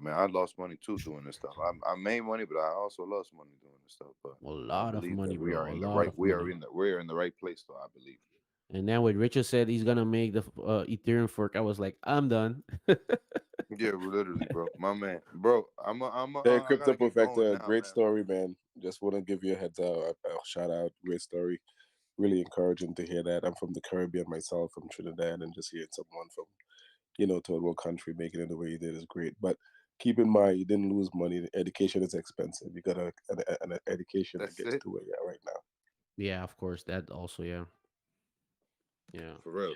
man. I lost money too doing this stuff. I made money, but I also lost money doing this stuff. But A I lot of believe that money, we are bro. A in the lot right. of money. We are in the right place, though. I believe. And then when Richard said he's gonna make the Ethereum fork, I was like, I'm done. Yeah, literally, bro. My man, bro. Hey, I Crypto gotta get going Perfecta, now, great man. story, man. Just want to give you a heads up, a shout out, great story. Really encouraging to hear that. I'm from the Caribbean myself, from Trinidad, and just hearing someone from, third world country making it the way you did is great. But keep in mind, you didn't lose money. Education is expensive. You got an education to That's get you it. to where you're at right now. Yeah, of course. That also, yeah. Yeah. For real.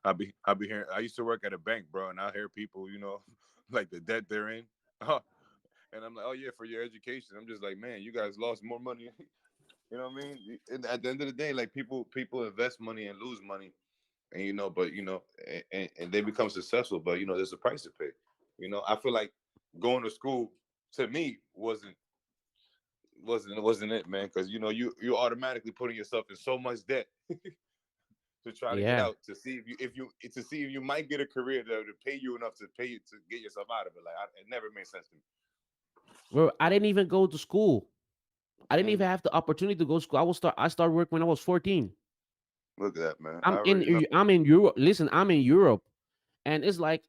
I be hearing. I used to work at a bank, bro, and I hear people, like the debt they're in. And I'm like, oh yeah, for your education. I'm just like, man, you guys lost more money. You know what I mean? And at the end of the day, like people invest money and lose money, and but and they become successful, but there's a price to pay. I feel like going to school to me wasn't it, man, because you automatically putting yourself in so much debt to try to get Yeah. out to see if you might get a career that would pay you enough to pay you to get yourself out of it. Like it never made sense to me. Bro, I didn't even go to school. I didn't Mm, even have the opportunity to go to school. I started work when I was 14. look at that, man. I I'm already know. in I'm in Europe. Listen, I'm in Europe. And it's like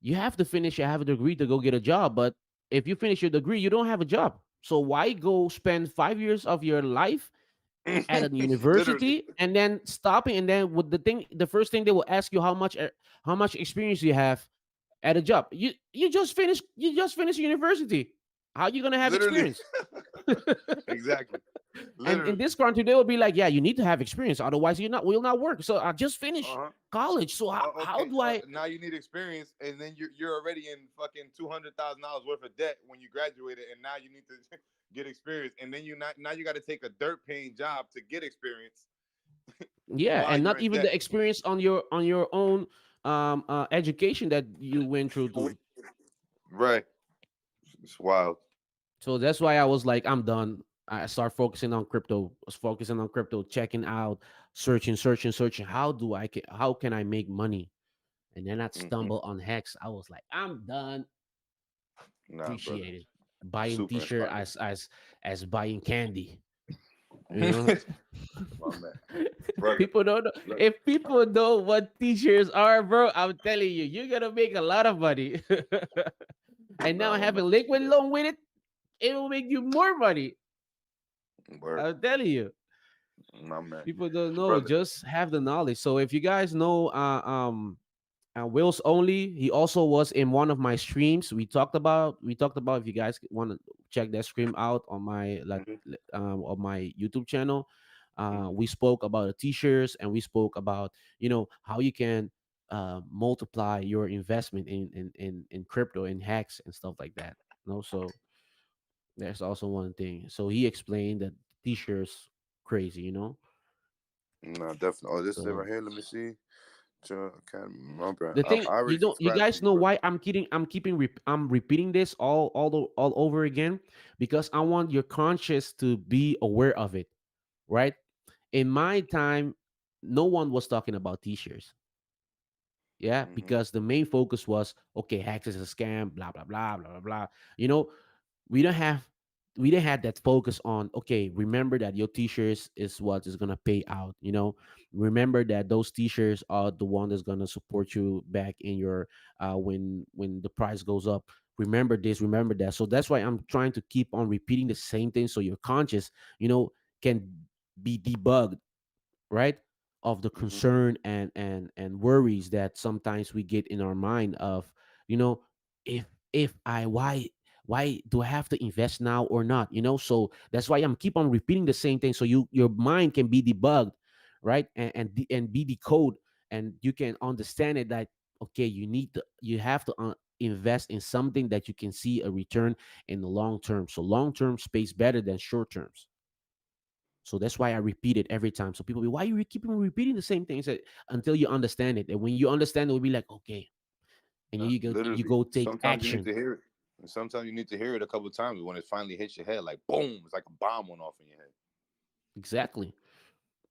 you have to finish, you have a degree to go get a job. But if you finish your degree, you don't have a job. So why go spend 5 years of your life at a Literally, university and then stopping and then with the first thing they will ask you how much experience you have at a job. You just finished university. How you gonna have literally, experience? exactly, And in literally. this country, they will be like, yeah, you need to have experience, otherwise you will not work. So I just Uh finished huh. college. So how Okay. do I? Now you need experience, and then you're already in fucking $200,000 worth of debt when you graduated, and now you need to get experience, and then you not now you got to take a dirt paying job to get experience Yeah, while and you're not in even the debt. experience on your own education that you went through to. Right. It's wild. So that's why I was like, I'm done. I start focusing on crypto. Was focusing on crypto, checking out, searching. How can I make money? And then I Hmm. stumble on Hex. I was like, I'm done. Nah, brother. Appreciate it. Buying Super t-shirt inspiring. as buying candy. You know, My man, brother. people don't know. Look, If people know what t-shirts are, bro, I'm telling you, you're gonna make a lot of money. And now nah, my man. having liquid loan with it, it will make you more money. Word, I'm telling you. my man, People don't know. brother. Just have the knowledge. So if you guys know, Will's only, he also was in one of my streams. We talked about. If you guys want to check that stream out on my Hmm. on my YouTube channel, Hmm. we spoke about the t-shirts and we spoke about how you can multiply your investment in crypto in hacks and stuff like that. So there's also one thing. So he explained that t-shirts crazy. Nah, definitely. Oh, this is it So right here. Let me see. Academy. My bad. the I, thing I already you subscribed to guys you, know bro. why I'm repeating this all over again, because I want your conscious to be aware of it, right? In my time, no one was talking about t-shirts. Yeah, Hmm. because the main focus was, okay, hacks is a scam, blah blah blah blah blah blah. You know, we don't have we didn't have that focus on, okay, remember that your t-shirts is what is gonna pay out. Remember that those t-shirts are the one that's gonna support you back in your when the price goes up. Remember this, remember that. So that's why I'm trying to keep on repeating the same thing, so your conscious can be debugged, right, of the Hmm. concern and worries that sometimes we get in our mind of, you know if I why do I have to invest now or not? So that's why I'm keep on repeating the same thing, so your mind can be debugged, right, and be decode, and you can understand it, that okay, you have to invest in something that you can see a return in the long term. So long term space better than short terms. So that's why I repeat it every time. So people be, why you keep on repeating the same thing? Until you understand it. And when you understand it, will be like, okay. And you Literally. go take Sometimes you need action. to hear it. And sometimes you need to hear it a couple of times when it finally hits your head, like boom, it's like a bomb went off in your head. Exactly.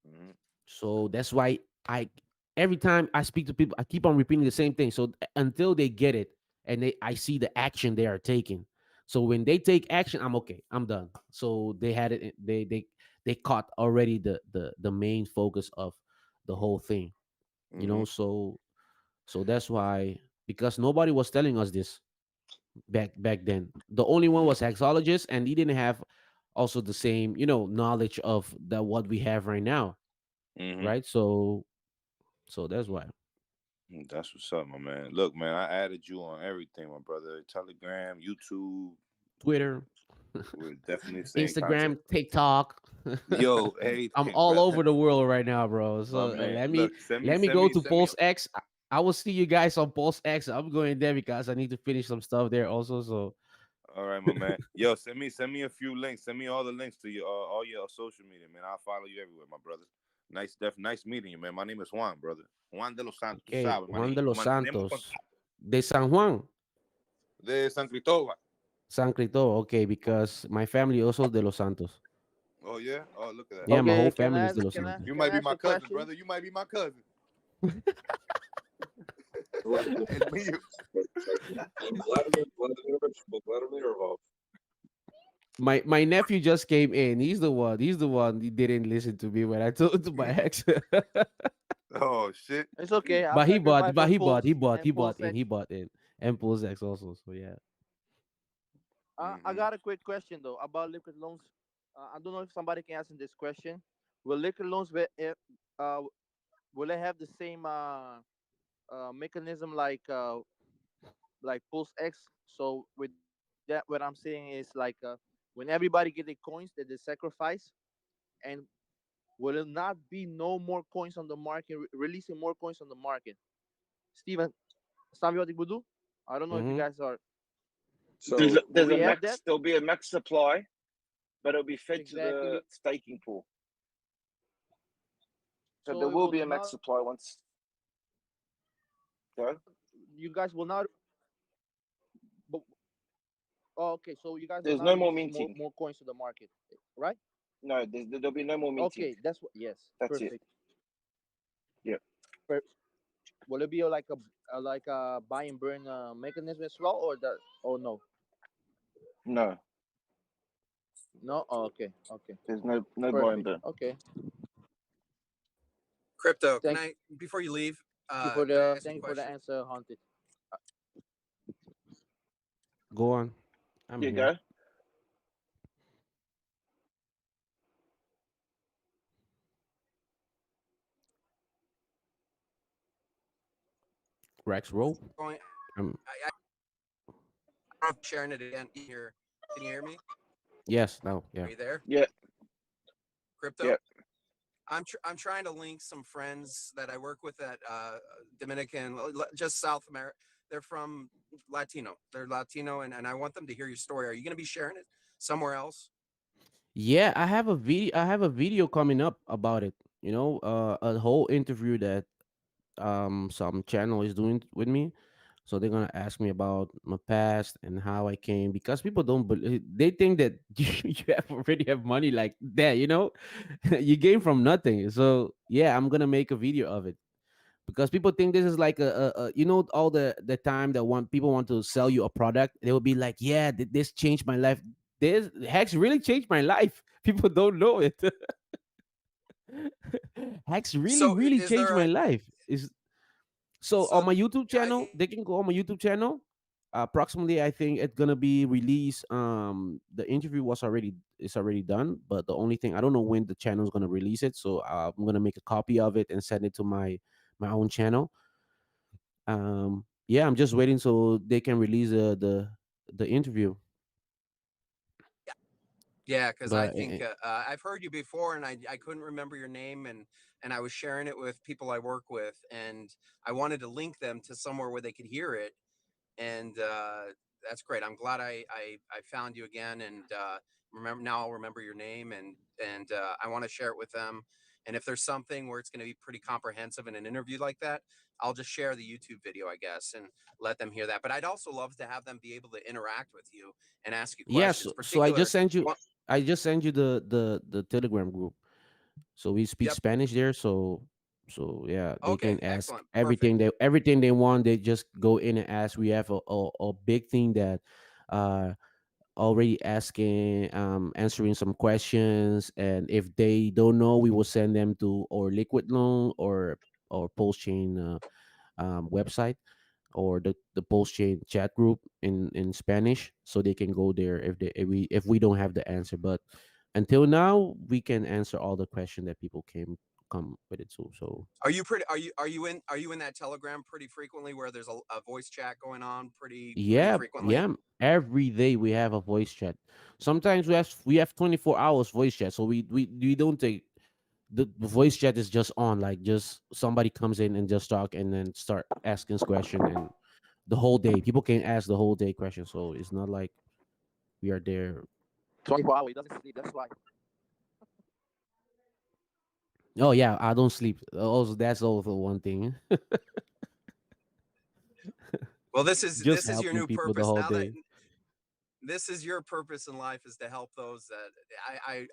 Hmm. So that's why I every time I speak to people, I keep on repeating the same thing. So until they get it. and I see the action they are taking. So when they take action, I'm okay. I'm done. So they had it. They caught already the main focus of the whole thing. You Mm-hmm. know. So that's why, because nobody was telling us this back then. The only one was hexologist, and he didn't have also the same knowledge of that what we have right now, Mm-hmm. right? So that's why. That's what's up, my man. Look, man, I added you on everything, my brother. Telegram, YouTube. Twitter, We're definitely staying contact. Instagram, TikTok. Yo, I'm everything, all brother. over the world right now, bro. My So man. let me Look, send me, let me send go me, to send me. PulseX. I will see you guys on PulseX. I'm going there because I need to finish some stuff there also. So All right, my man. Yo, send me a few links. Send me all the links to your all your social media, man. I'll follow you everywhere, my brother. Nice meeting you, man. My name is Juan, brother. Juan de los Santos, tú okay, sabes, Juan de manito. los Mantenemos Santos contacto. de San Juan, De San Cristóbal. San Cristobal. Okay, because my family also de los Santos. Oh yeah. Oh, look at that. Yeah, my Okay, whole can family I is ask, de los can I Santos. You can might I be ask my a cousin, question? brother. You might be my cousin. Vladimir, It's me. You. Vladimir Orlov. My nephew just came in. He's the one he didn't listen to me when I told to my ex. Oh shit. It's okay. But I've he got your bought, wife but and he bought, he Pulse bought, he and bought Pulse in, he X. bought in, and PulseX also. So yeah. I Mm-hmm. got a quick question though about liquid loans. I don't know if somebody can answer this question. Will liquid loans uh, will they have the same mechanism like Pulse X? So with that, what I'm saying is when everybody get the coins that they sacrifice, and will it not be no more coins on the market, releasing more coins on the market? Steven, sabe what we do? I don't know if you Mm-hmm. guys are. There's So Will there's we a have that? max. There'll be a max supply, but it'll be fed to the Exactly. staking pool. So there So it will will be a max not. supply once. Go. You guys will not. But, oh, okay, so you guys will There's not no more release more minting. more coins to the market, right? No, there'll be no more minting. Okay, that's what. Yes, That's it. perfect. Yeah. Per, will it be like a buy and burn mechanism as well, or that? Oh no, No, no. Oh, okay, okay, there's no buy and perfect. burn. Okay, Crypto, can thank I before you leave, you for can I the ask you thank a you for the question? answer, Haunted. Go on. I'm You here. go. Rex roll. Going, Um. I don't know if I'm sharing it again. Can you hear me? Yes. No. Are Yeah. you there? Yeah, yeah. Crypto. I'm trying to link some friends that I work with at Dominican, just South America. They're from Latino. They're Latino, and I want them to hear your story. Are you going to be sharing it somewhere else? Yeah. I have a video. I have a video coming up about it. A whole interview that some channel is doing with me. So they're gonna ask me about my past and how I came, because people don't believe, they think that already have money like that, you came from nothing. So yeah, I'm gonna make a video of it, because people think this is like all the time that people want to sell you a product, they will be like, yeah, this changed my life. This Hex really changed my life. People don't know it. Hex really So really is changed there my a life. Is So on so my YouTube I channel, they can go on my YouTube channel. Approximately, I think it's gonna be released. The interview is already done, but the only thing, I don't know when the channel is gonna release it. So I'm gonna make a copy of it and send it to my own channel. Yeah, I'm just waiting so they can release the interview. Yeah, because I But think I've heard you before, and I couldn't remember your name, and I was sharing it with people I work with, and I wanted to link them to somewhere where they could hear it, and that's great. I'm glad I found you again, and remember now I'll remember your name, and I want to share it with them. And if there's something where it's going to be pretty comprehensive in an interview like that, I'll just share the YouTube video, I guess, and let them hear that. But I'd also love to have them be able to interact with you and ask you yeah, questions. so I just Particular, sent you. one, I just sent you the Telegram group. So we speak yep, Spanish there. So So yeah, they Okay, can ask excellent, perfect. everything they want. They just go in and ask. We have a big thing that uh already asking, answering some questions, and if they don't know, we will send them to or liquid loan or PulseChain website, or the PulseChain chat group in Spanish, so they can go there if we don't have the answer. But until now, we can answer all the question that people came come with it too. So Are you pretty? Are you in that Telegram pretty frequently, where there's a voice chat going on pretty yeah, frequently? yeah. Every day we have a voice chat. Sometimes we have 24 hours voice chat. So we don't take the voice chat is just on, like just somebody comes in and just talk and then start asking question, and the whole day people can ask the whole day questions. So it's not like we are there. 24 hours. He doesn't sleep. That's why. Oh yeah, I don't sleep. Also, that's also one thing. Well, Just this is your helping new people the purpose. whole Now that day. this is your purpose in life, is to help those that I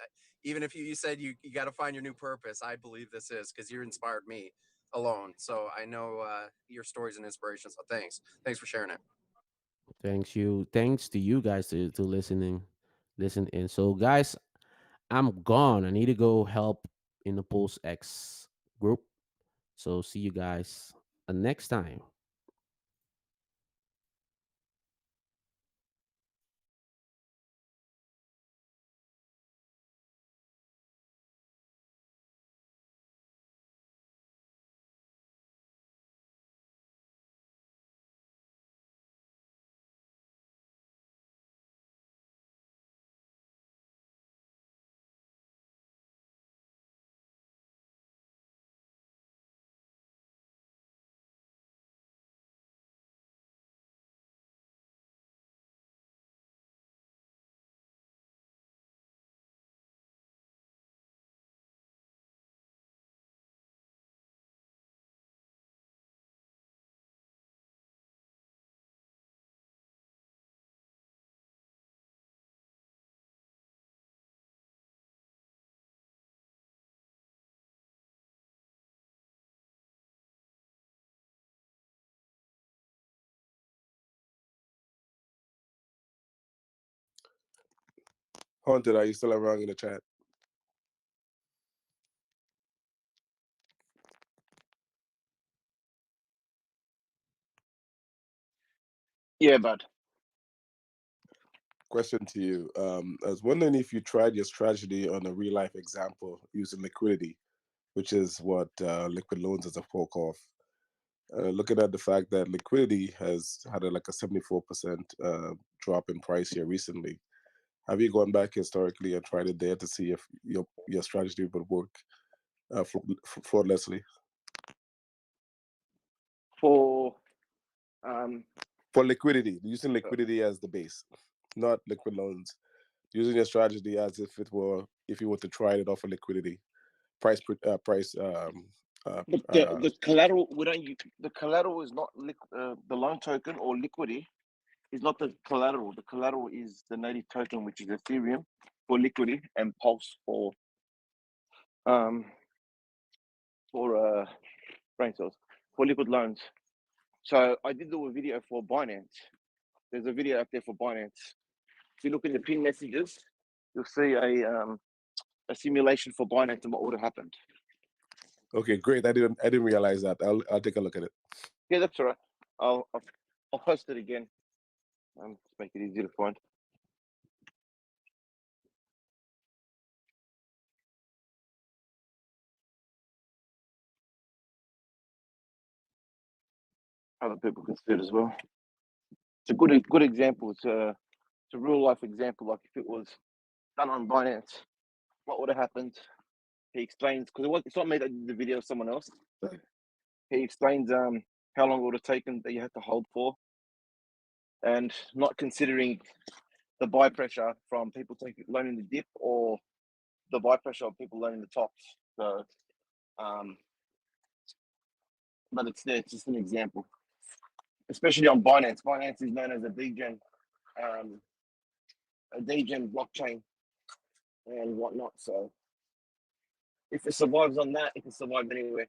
even if you said you got to find your new purpose, I believe this is, because you inspired me alone. So I know your stories and inspiration. So thanks for sharing it. Thanks to you guys to listen in. So guys, I'm gone. I need to go help in the PulseX group. So see you guys next time. Haunted, are you still around in the chat? Yeah, bud. Question to you. I was wondering if you tried your strategy on a real life example using liquidity, which is what liquid loans is a fork of. Looking at the fact that liquidity has had like a 74% drop in price here recently, have you gone back historically and tried it there to see if your strategy would work flawlessly? For um, For liquidity, using liquidity as the base, not liquid loans. Using your strategy as if you were to try it off of liquidity, price. but Uh, the collateral we don't use, the collateral is not the loan token or liquidity is not the collateral. The collateral is the native token, which is Ethereum for liquidity, and Pulse um for brain cells for liquid loans. So I did do a video for Binance. There's a video up there for Binance. If you look in the pin messages, you'll see a simulation for Binance and what would have happened. okay, great. I didn't realize that. I'll take a look at it. Yeah, that's all right. I'll post it again. To make it easier to find. Other people can see it as well. It's a good example. It's a real life example. Like if it was done on Binance, what would have happened? He explains, because it's not me that did the video, someone else. He explains how long it would have taken that you had to hold for, and not considering the buy pressure from people loaning the dip, or the buy pressure of people loaning the tops. So, but it's there. It's just an example, especially on Binance. Binance is known as um, a degen blockchain and whatnot. So if it survives on that, it can survive anywhere.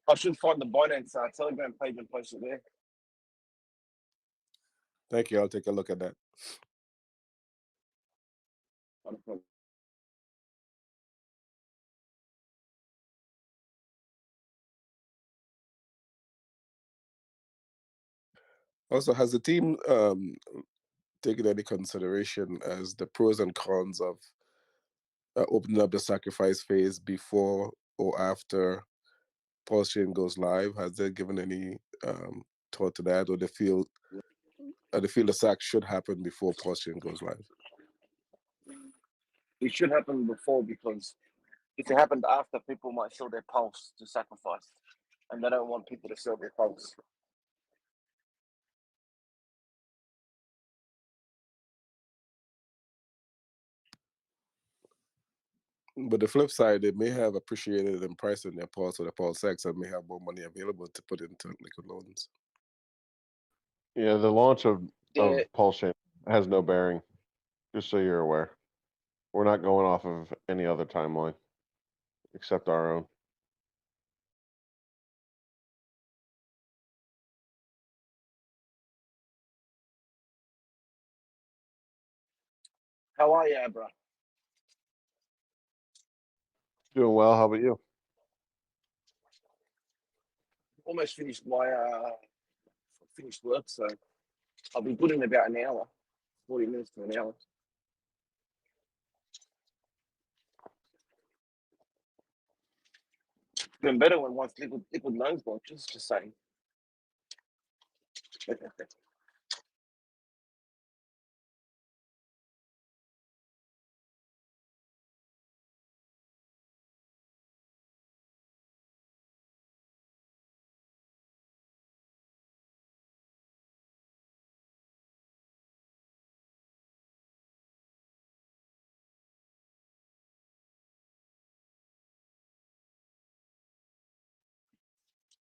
I should find the Binance Telegram page and post it there. Thank you. I'll take a look at that. Also, has the team taken any consideration as the pros and cons of opening up the sacrifice phase before or after PulseChain goes live? Has they given any thought to that, or they feel the sack should happen before PulseChain goes live? It should happen before, because if it happened after, people might sell their pulse to sacrifice, and they don't want people to sell their pulse. But the flip side, they may have appreciated in price in their pulse or the PulseX and may have more money available to put into LiquidLoans. Yeah, the launch of Yeah. PulseChain has no bearing, just so you're aware. We're not going off of any other timeline except our own. How are you, Abra? Doing well. How about you? Almost finished my finished work, so I'll be good in about an hour, 40 minutes to an hour. Been better when once LiquidLoans launches, just saying.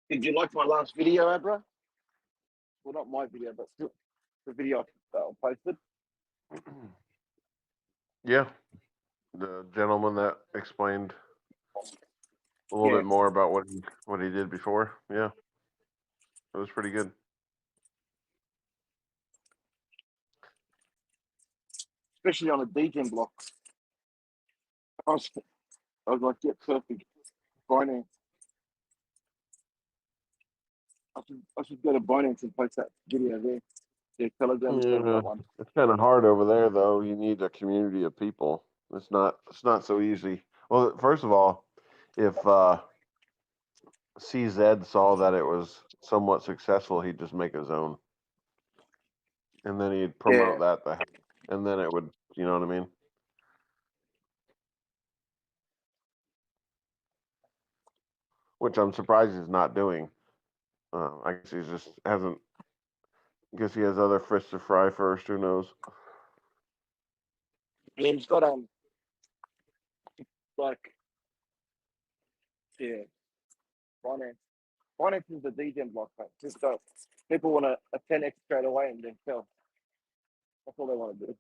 Did you like my last video, Abra? Well, not my video, but still the video I posted. Yeah, the gentleman that explained a little Yeah. bit more about what he did before. Yeah, it was pretty good. Especially on a degen block. I was like, yeah, perfect. Binance. I should go to Binance and post that video there. Yeah, Telegram instead of Yeah, that one. it's kind of hard over there, though. You need a community of people. It's not so easy. Well, first of all, if CZ saw that it was somewhat successful, he'd just make his own, and then he'd promote that, and then it would, you know what I mean? Which I'm surprised he's not doing. I guess he just hasn't. I guess he has other fish to fry first. Who knows? Yeah, he's got like, yeah, Binance. Binance is the degen block, but just people want a 10x straight away and then sell. That's all they want to do.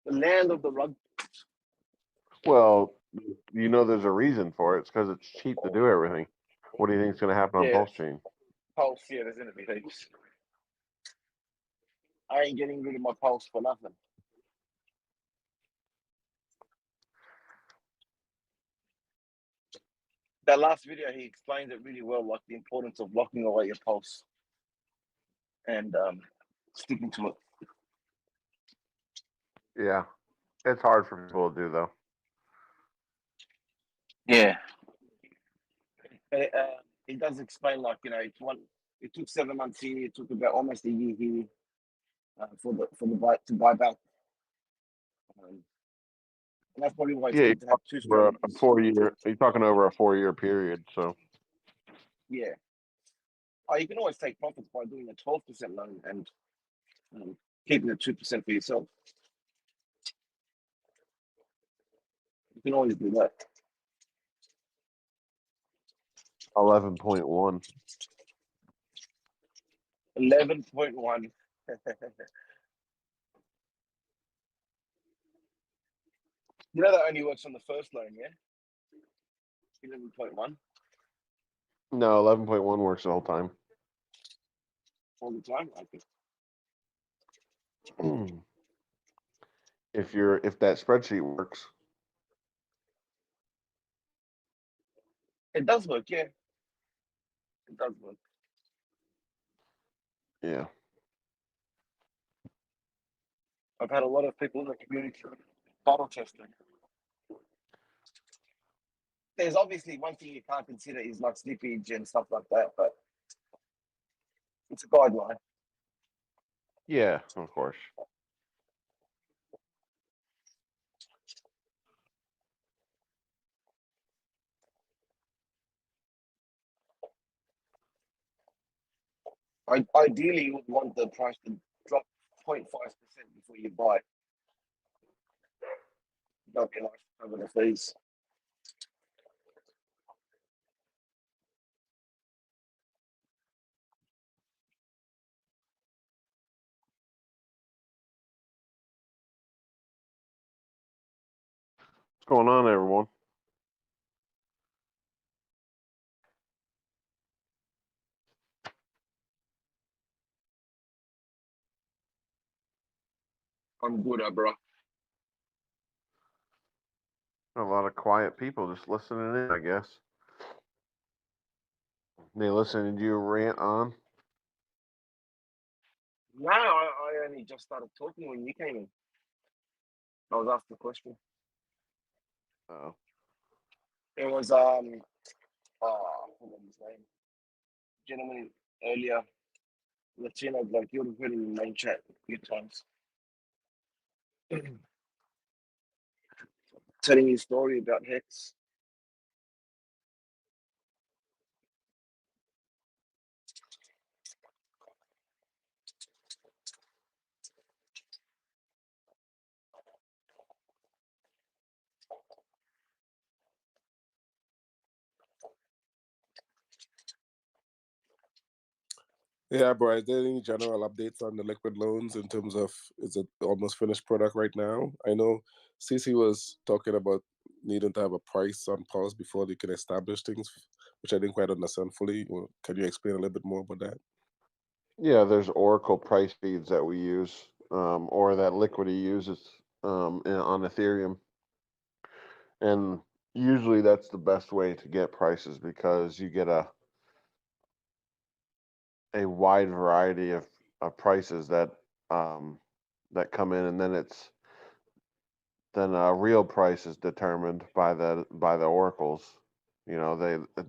The land of the rug. Well, you know, there's a reason for it. It's because it's cheap to do everything. What do you think is going to happen on PulseChain? Pulse, yeah, there's gonna be heaps. I ain't getting rid of my pulse for nothing. That last video, he explained it really well, like the importance of locking away your pulse and sticking to it. Yeah, it's hard for people to do, though. Yeah. He does explain, like, you know, it took 7 months here, it took about almost a year here for the buy to buy back. And that's probably why it's good to have two strategies. A 4-year. You're talking over a 4-year period, so. Yeah. Oh, you can always take profits by doing a 12% loan and keeping the 2% for yourself. You can always do that. 11.1. 11.1. You know that only works on the first loan, yeah? 11.1 No, 11.1 works the whole time. all the time. I think. If that spreadsheet works, It does work, yeah. It does work. yeah. I've had a lot of people in the community bottle testing. There's obviously one thing you can't consider is like slippage and stuff like that, but it's a guideline. Yeah, of course. Ideally, you would want the price to drop 0.5% before you buy. That'd be nice to cover the fees. What's going on, everyone? I'm good, bro. A lot of quiet people just listening in, I guess. They listening to you rant on. No, I only just started talking when you came in. I was asked the question. Oh, It was what was his name? Gentleman earlier, Latino bloke. You would have heard him in the main chat a few times. Telling his story about Hex. Yeah, bro. Is there any general updates on the liquid loans in terms of is it almost finished product right now? I know CC was talking about needing to have a price on Pulse before they can establish things, which I didn't quite understand fully. Can you explain a little bit more about that? yeah. There's Oracle price feeds that we use, or that Liquidity uses on Ethereum, and usually that's the best way to get prices because you get a wide variety of prices that come in, and then a real price is determined by the oracles. You know,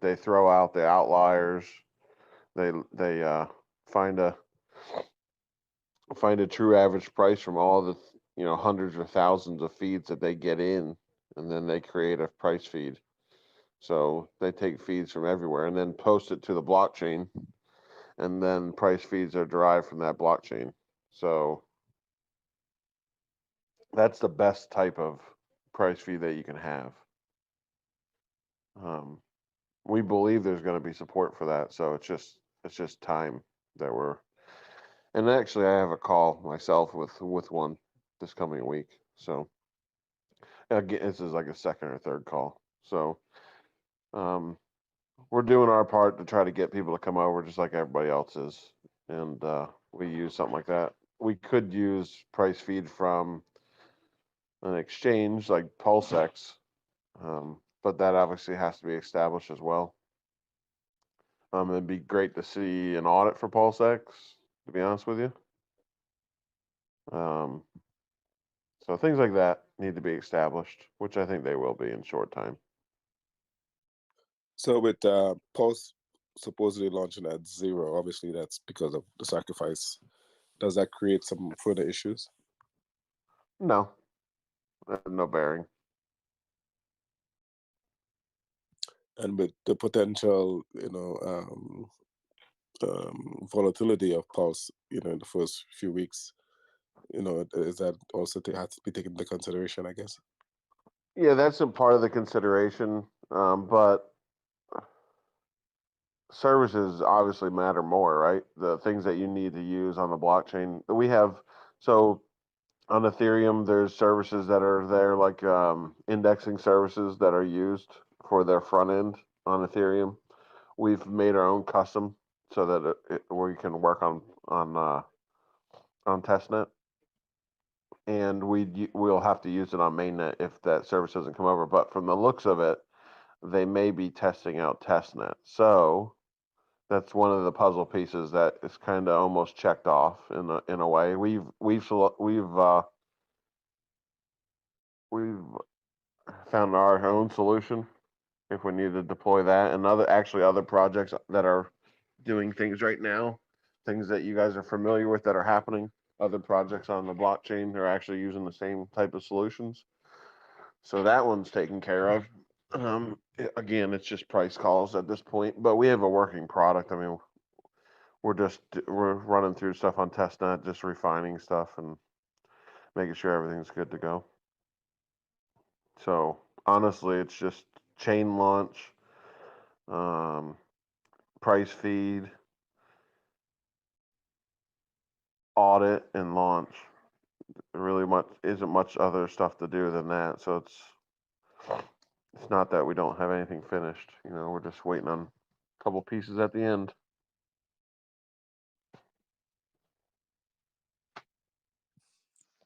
they throw out the outliers. They find a true average price from all the hundreds or thousands of feeds that they get in, and then they create a price feed. So they take feeds from everywhere and then post it to the blockchain, and then price feeds are derived from that blockchain. So that's the best type of price feed that you can have. Um, we believe there's going to be support for that, so it's just time that we're. And actually, I have a call myself with one this coming week. So again, this is like a second or third call. So we're doing our part to try to get people to come over, just like everybody else is, and we use something like that. We could use price feed from an exchange like PulseX, but that obviously has to be established as well. It'd be great to see an audit for PulseX, to be honest with you. Um, so things like that need to be established, which I think they will be in short time. So with Pulse supposedly launching at 0, obviously that's because of the sacrifice. Does that create some further issues? No, no bearing. And with the potential, volatility of Pulse, in the first few weeks, is that also has to be taken into consideration, I guess? Yeah, that's a part of the consideration, but services obviously matter more, right? The things that you need to use on the blockchain. We have, so On Ethereum, there's services that are there, like indexing services that are used for their front end on Ethereum. We've made our own custom so that we can work on testnet, and we'll have to use it on mainnet if that service doesn't come over. But from the looks of it, they may be testing out testnet. So that's one of the puzzle pieces that is kind of almost checked off in a way. We've found our own solution if we need to deploy that, and other projects that are doing things right now, things that you guys are familiar with that are happening. Other projects on the blockchain are actually using the same type of solutions. So that one's taken care of. Again, it's just price calls at this point, but we have a working product. I mean, we're running through stuff on testnet, just refining stuff and making sure everything's good to go. So honestly, it's just chain launch, um, price feed, audit, and launch. Really much isn't much other stuff to do than that. So it's not that we don't have anything finished. We're just waiting on a couple pieces at the end.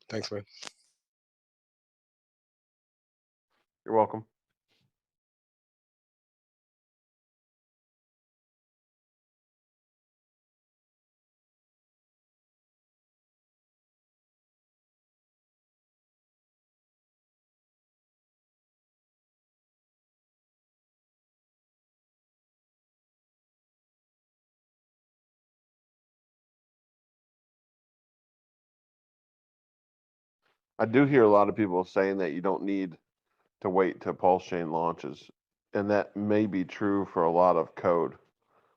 Thanks, man. You're welcome. I do hear a lot of people saying that you don't need to wait till PulseChain launches, and that may be true for a lot of code,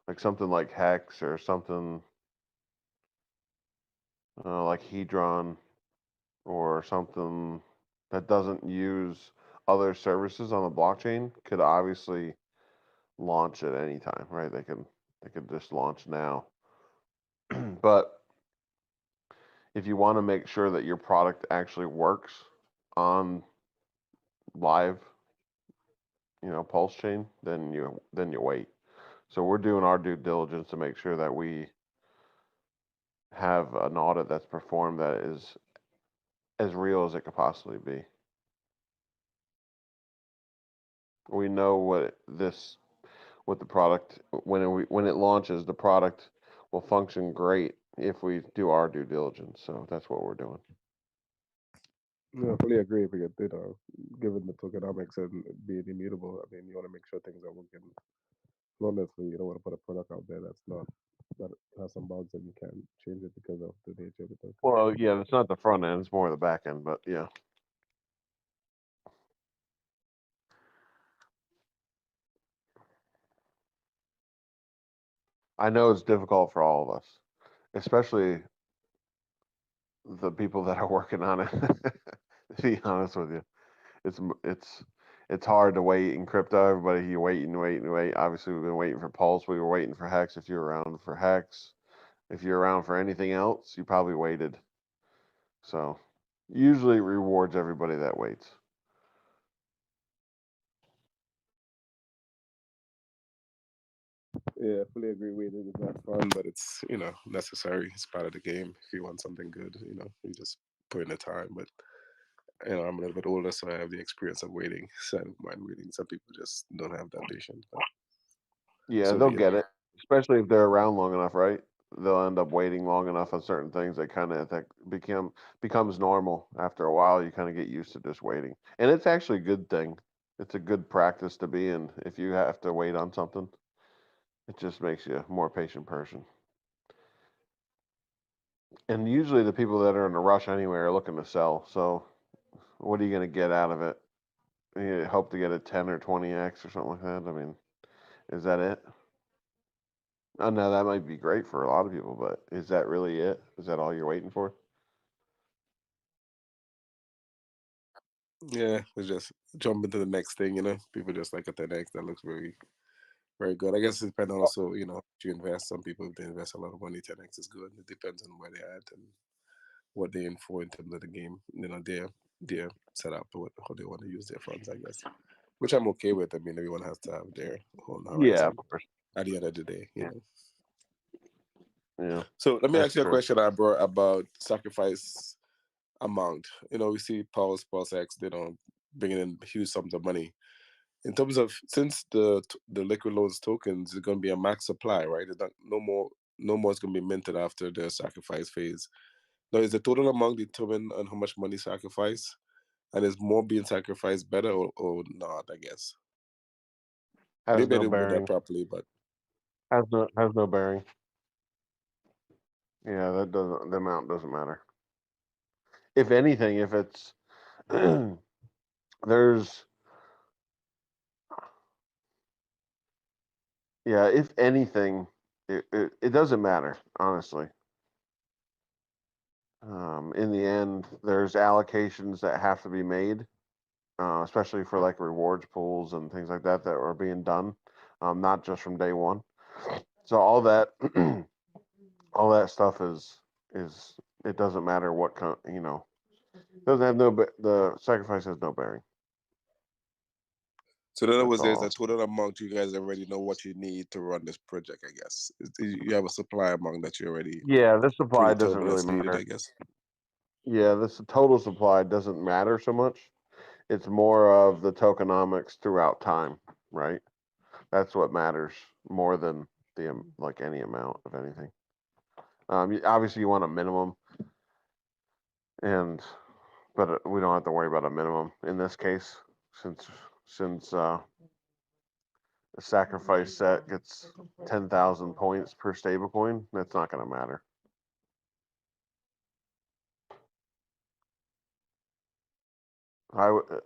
like something like Hex or something like Hedron or something that doesn't use other services on the blockchain could obviously launch at any time, right? They could just launch now. But if you want to make sure that your product actually works on live, PulseChain, then you wait. So we're doing our due diligence to make sure that we have an audit that's performed that is as real as it could possibly be. We know what the product when it launches, the product will function great if we do our due diligence. So that's what we're doing. No, I fully agree. Because given the tokenomics and it being immutable, I mean, you want to make sure things are working flawlessly. You don't want to put a product out there that has some bugs and you can't change it because of the nature of the token. Well, yeah, it's not the front end; it's more the back end. But yeah, I know it's difficult for all of us, especially the people that are working on it. To be honest with you, it's it's it's hard to wait in crypto. Everybody, you wait and wait and wait. Obviously, we've been waiting for Pulse. We were waiting for Hex. If you're around for Hex, if you're around for anything else, you probably waited. So usually it rewards everybody that waits. Yeah, I fully agree. Waiting is not fun, but it's necessary. It's part of the game. If you want something good, you just put in the time. But I'm a little bit older, so I have the experience of waiting. So I don't mind waiting. Some people just don't have that patience. But Yeah, so they'll be it. get it, especially if they're around long enough, right? They'll end up waiting long enough on certain things that becomes normal after a while. You kind of get used to just waiting, and it's actually a good thing. It's a good practice to be in if you have to wait on something. It just makes you a more patient person. And usually the people that are in a rush anyway are looking to sell. So what are you going to get out of it? You hope to get a 10 or 20x or something like that. I mean, is that it? Oh, no, that might be great for a lot of people, but is that really it? Is that all you're waiting for? Yeah, it's just jump into the next thing. People just like at the next. That looks very, very good. I guess it depends on also, if you invest. Some people, if they invest a lot of money, 10x is good. It depends on where they're at and what they're in for in terms of the game. Their setup, how they want to use their funds, I guess. Which I'm okay with. I mean, everyone has to have their own Yeah, of horizon course. at the end of the day, Yeah, yeah, So let me that's ask you a true. question, Abra, about sacrifice amount. We see PulseX, bringing in huge sums of money. In terms of, since the liquid loans tokens is going to be a max supply, right? It's not, no more is going to be minted after the sacrifice phase. Now, is the total amount determined on how much money sacrifice, and is more being sacrificed better or not? I guess Has maybe I no didn't word that bearing. properly, but Has no bearing. Yeah, that doesn't. The amount doesn't matter. If anything, if it's there's yeah, if anything, it doesn't matter, honestly. In the end, there's allocations that have to be made, especially for like rewards pools and things like that that are being done, not just from day one. So all that, all that stuff is it doesn't matter what doesn't have the sacrifice has no bearing. so in other That's words, there's all. a total amount you guys already know what you need to run this project. I guess you have a supply amount that you already Yeah, the supply doesn't predetermined really as needed. matter. I guess. Yeah, this total supply doesn't matter so much. It's more of the tokenomics throughout time, right? That's what matters more than like any amount of anything. Obviously, you want a minimum, and but we don't have to worry about a minimum in this case, since the sacrifice set gets 10,000 points per stablecoin. That's not going to matter.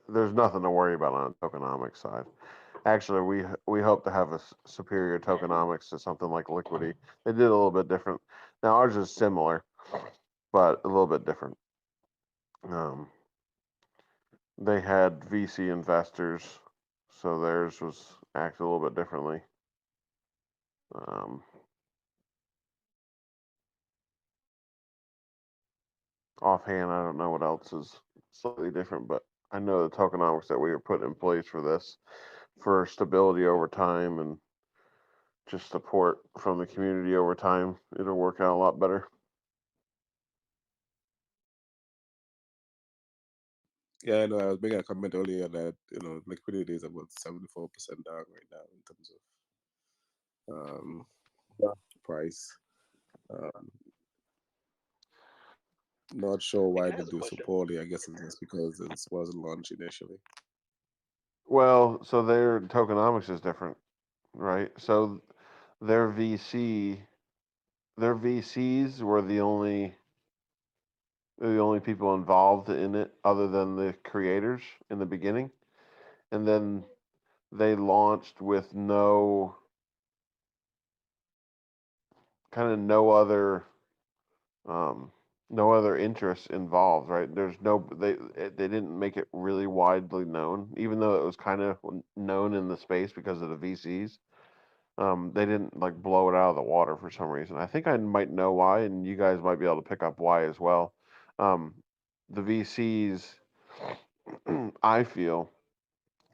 There's nothing to worry about on the tokenomics side. Actually, we hope to have a superior tokenomics to something like Liquidity. They did a little bit different. Now ours is similar, but a little bit different. Um, they had VC investors, so theirs was acted a little bit differently. Um, Offhand, I don't know what else is slightly different, but I know the tokenomics that we were putting in place for this, for stability over time and just support from the community over time, it'll work out a lot better. Yeah, I know. I was making a comment earlier that liquidity is about 74% down right now in terms of price. Um, Not sure Hey, why can I they ask a do so question? poorly. I guess it's just because it wasn't launched initially. Well, so their tokenomics is different, right? So their their VCs were the only people involved in it other than the creators in the beginning. And then they launched with kind of um, no other interests involved, right? They didn't make it really widely known, even though it was kind of known in the space because of the VCs. They didn't like blow it out of the water for some reason. I think I might know why, and you guys might be able to pick up why as well. Um, the VCs, I feel,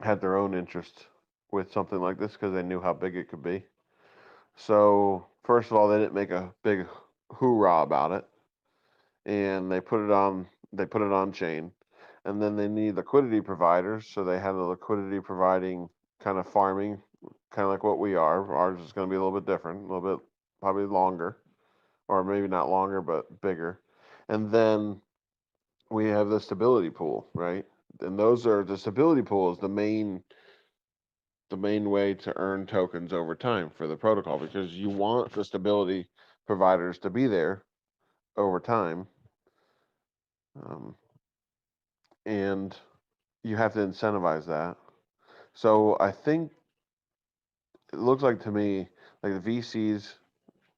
had their own interest with something like this because they knew how big it could be. So first of all, they didn't make a big hoorah about it, and they put it on chain, and then they need liquidity providers, so they had a liquidity providing kind of farming, kind of like what we are. Ours is going to be a little bit different, a little bit probably longer, or maybe not longer, but bigger, and then we have the stability pool, right? And the stability pool is the main way to earn tokens over time for the protocol because you want the stability providers to be there over time. Um, and you have to incentivize that. So I think it looks like to me like the VCs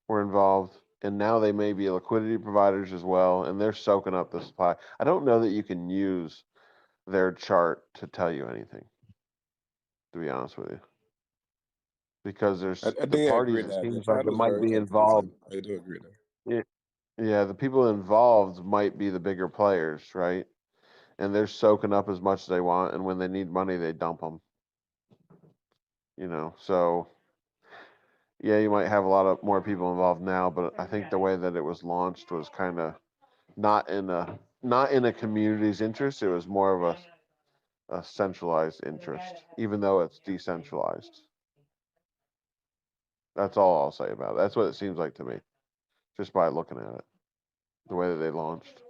were involved, and now they may be liquidity providers as well, and they're soaking up the supply. I don't know that you can use their chart to tell you anything, to be honest with you, because I there's the think I agree parties. with It that. The seems like chart it was might very be involved. confusing. I do agree with that. Yeah, the people involved might be the bigger players, right? And they're soaking up as much as they want, and when they need money, they dump them. So yeah, you might have a lot of more people involved now, but I think the way that it was launched was kind of not in a not in a community's interest. It was more of a centralized interest, even though it's decentralized. That's all I'll say about it. That's what it seems like to me, just by looking at it, the way that they launched.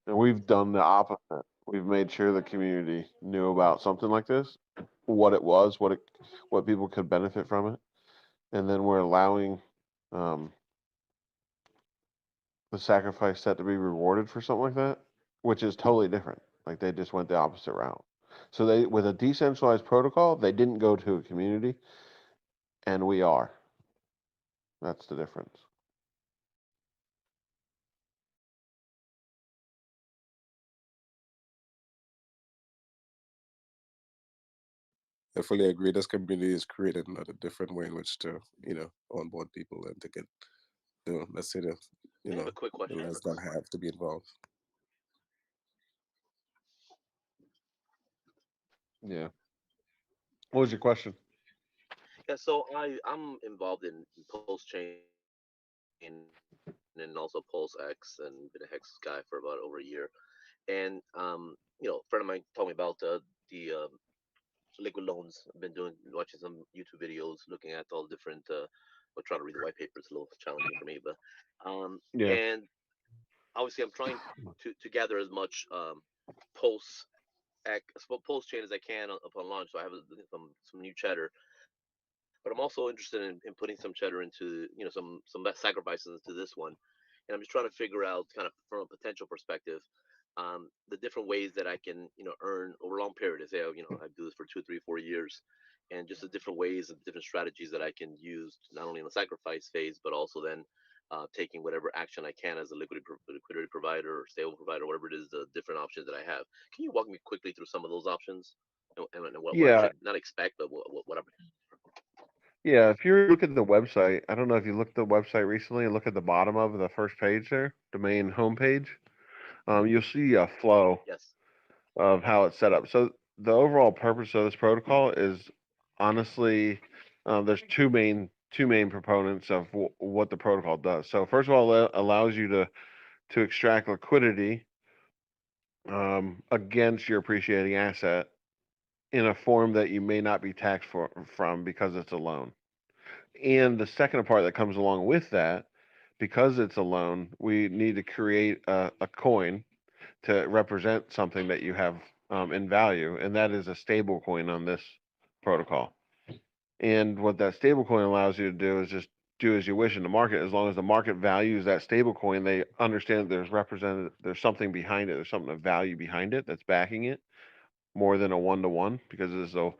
And we've done the opposite. We've made sure the community knew about something like this, what it was, what people could benefit from it, and then we're allowing um, the sacrifice set to be rewarded for something like that, which is totally different. Like they just went the opposite route. So they, with a decentralized protocol, they didn't go to a community, and we are. That's the difference. I fully agree. This community is created a different way in which to, onboard people and to get, let's say I have a quick the question. less that have to be involved. Yeah. What was your question? Yeah, so I'm involved in PulseChain and also PulseX and been a Hex guy for about over a year. And a friend of mine told me about the liquid loans. I've been watching some YouTube videos, looking at all the different. Well, trying to read the white paper is a little challenging for me, but Yeah. and obviously I'm trying to gather as much pulse pulse chain as I can upon launch. So I have some new cheddar, but I'm also interested in putting some cheddar into some sacrifices into this one, and I'm just trying to figure out kind of from a potential perspective the different ways that I can earn over a long period. Say I do this for 2, 3, 4 years, and just the different ways and different strategies that I can use not only in the sacrifice phase but also then taking whatever action I can as a liquidity provider or stable provider, whatever it is, the different options that I have. Can you walk me quickly through some of those options and what I Yeah. should not expect, but what I'm. Yeah. If you look at the website, I don't know if you looked at the website recently and look at the bottom of the first page there, the main homepage. You'll see a flow Yes. of how it's set up. So the overall purpose of this protocol is honestly, there's two main proponents of what the protocol does. So first of all, it allows you to extract liquidity against your appreciating asset in a form that you may not be taxed from because it's a loan. And the second part that comes along with that, because it's a loan, we need to create a coin to represent something that you have in value, and that is a stable coin on this protocol. And what that stable coin allows you to do is just do as you wish in the market. As long as the market values that stable coin, they understand that there's something behind it, there's something of value behind it that's backing it more than a 1-to-1, because it's a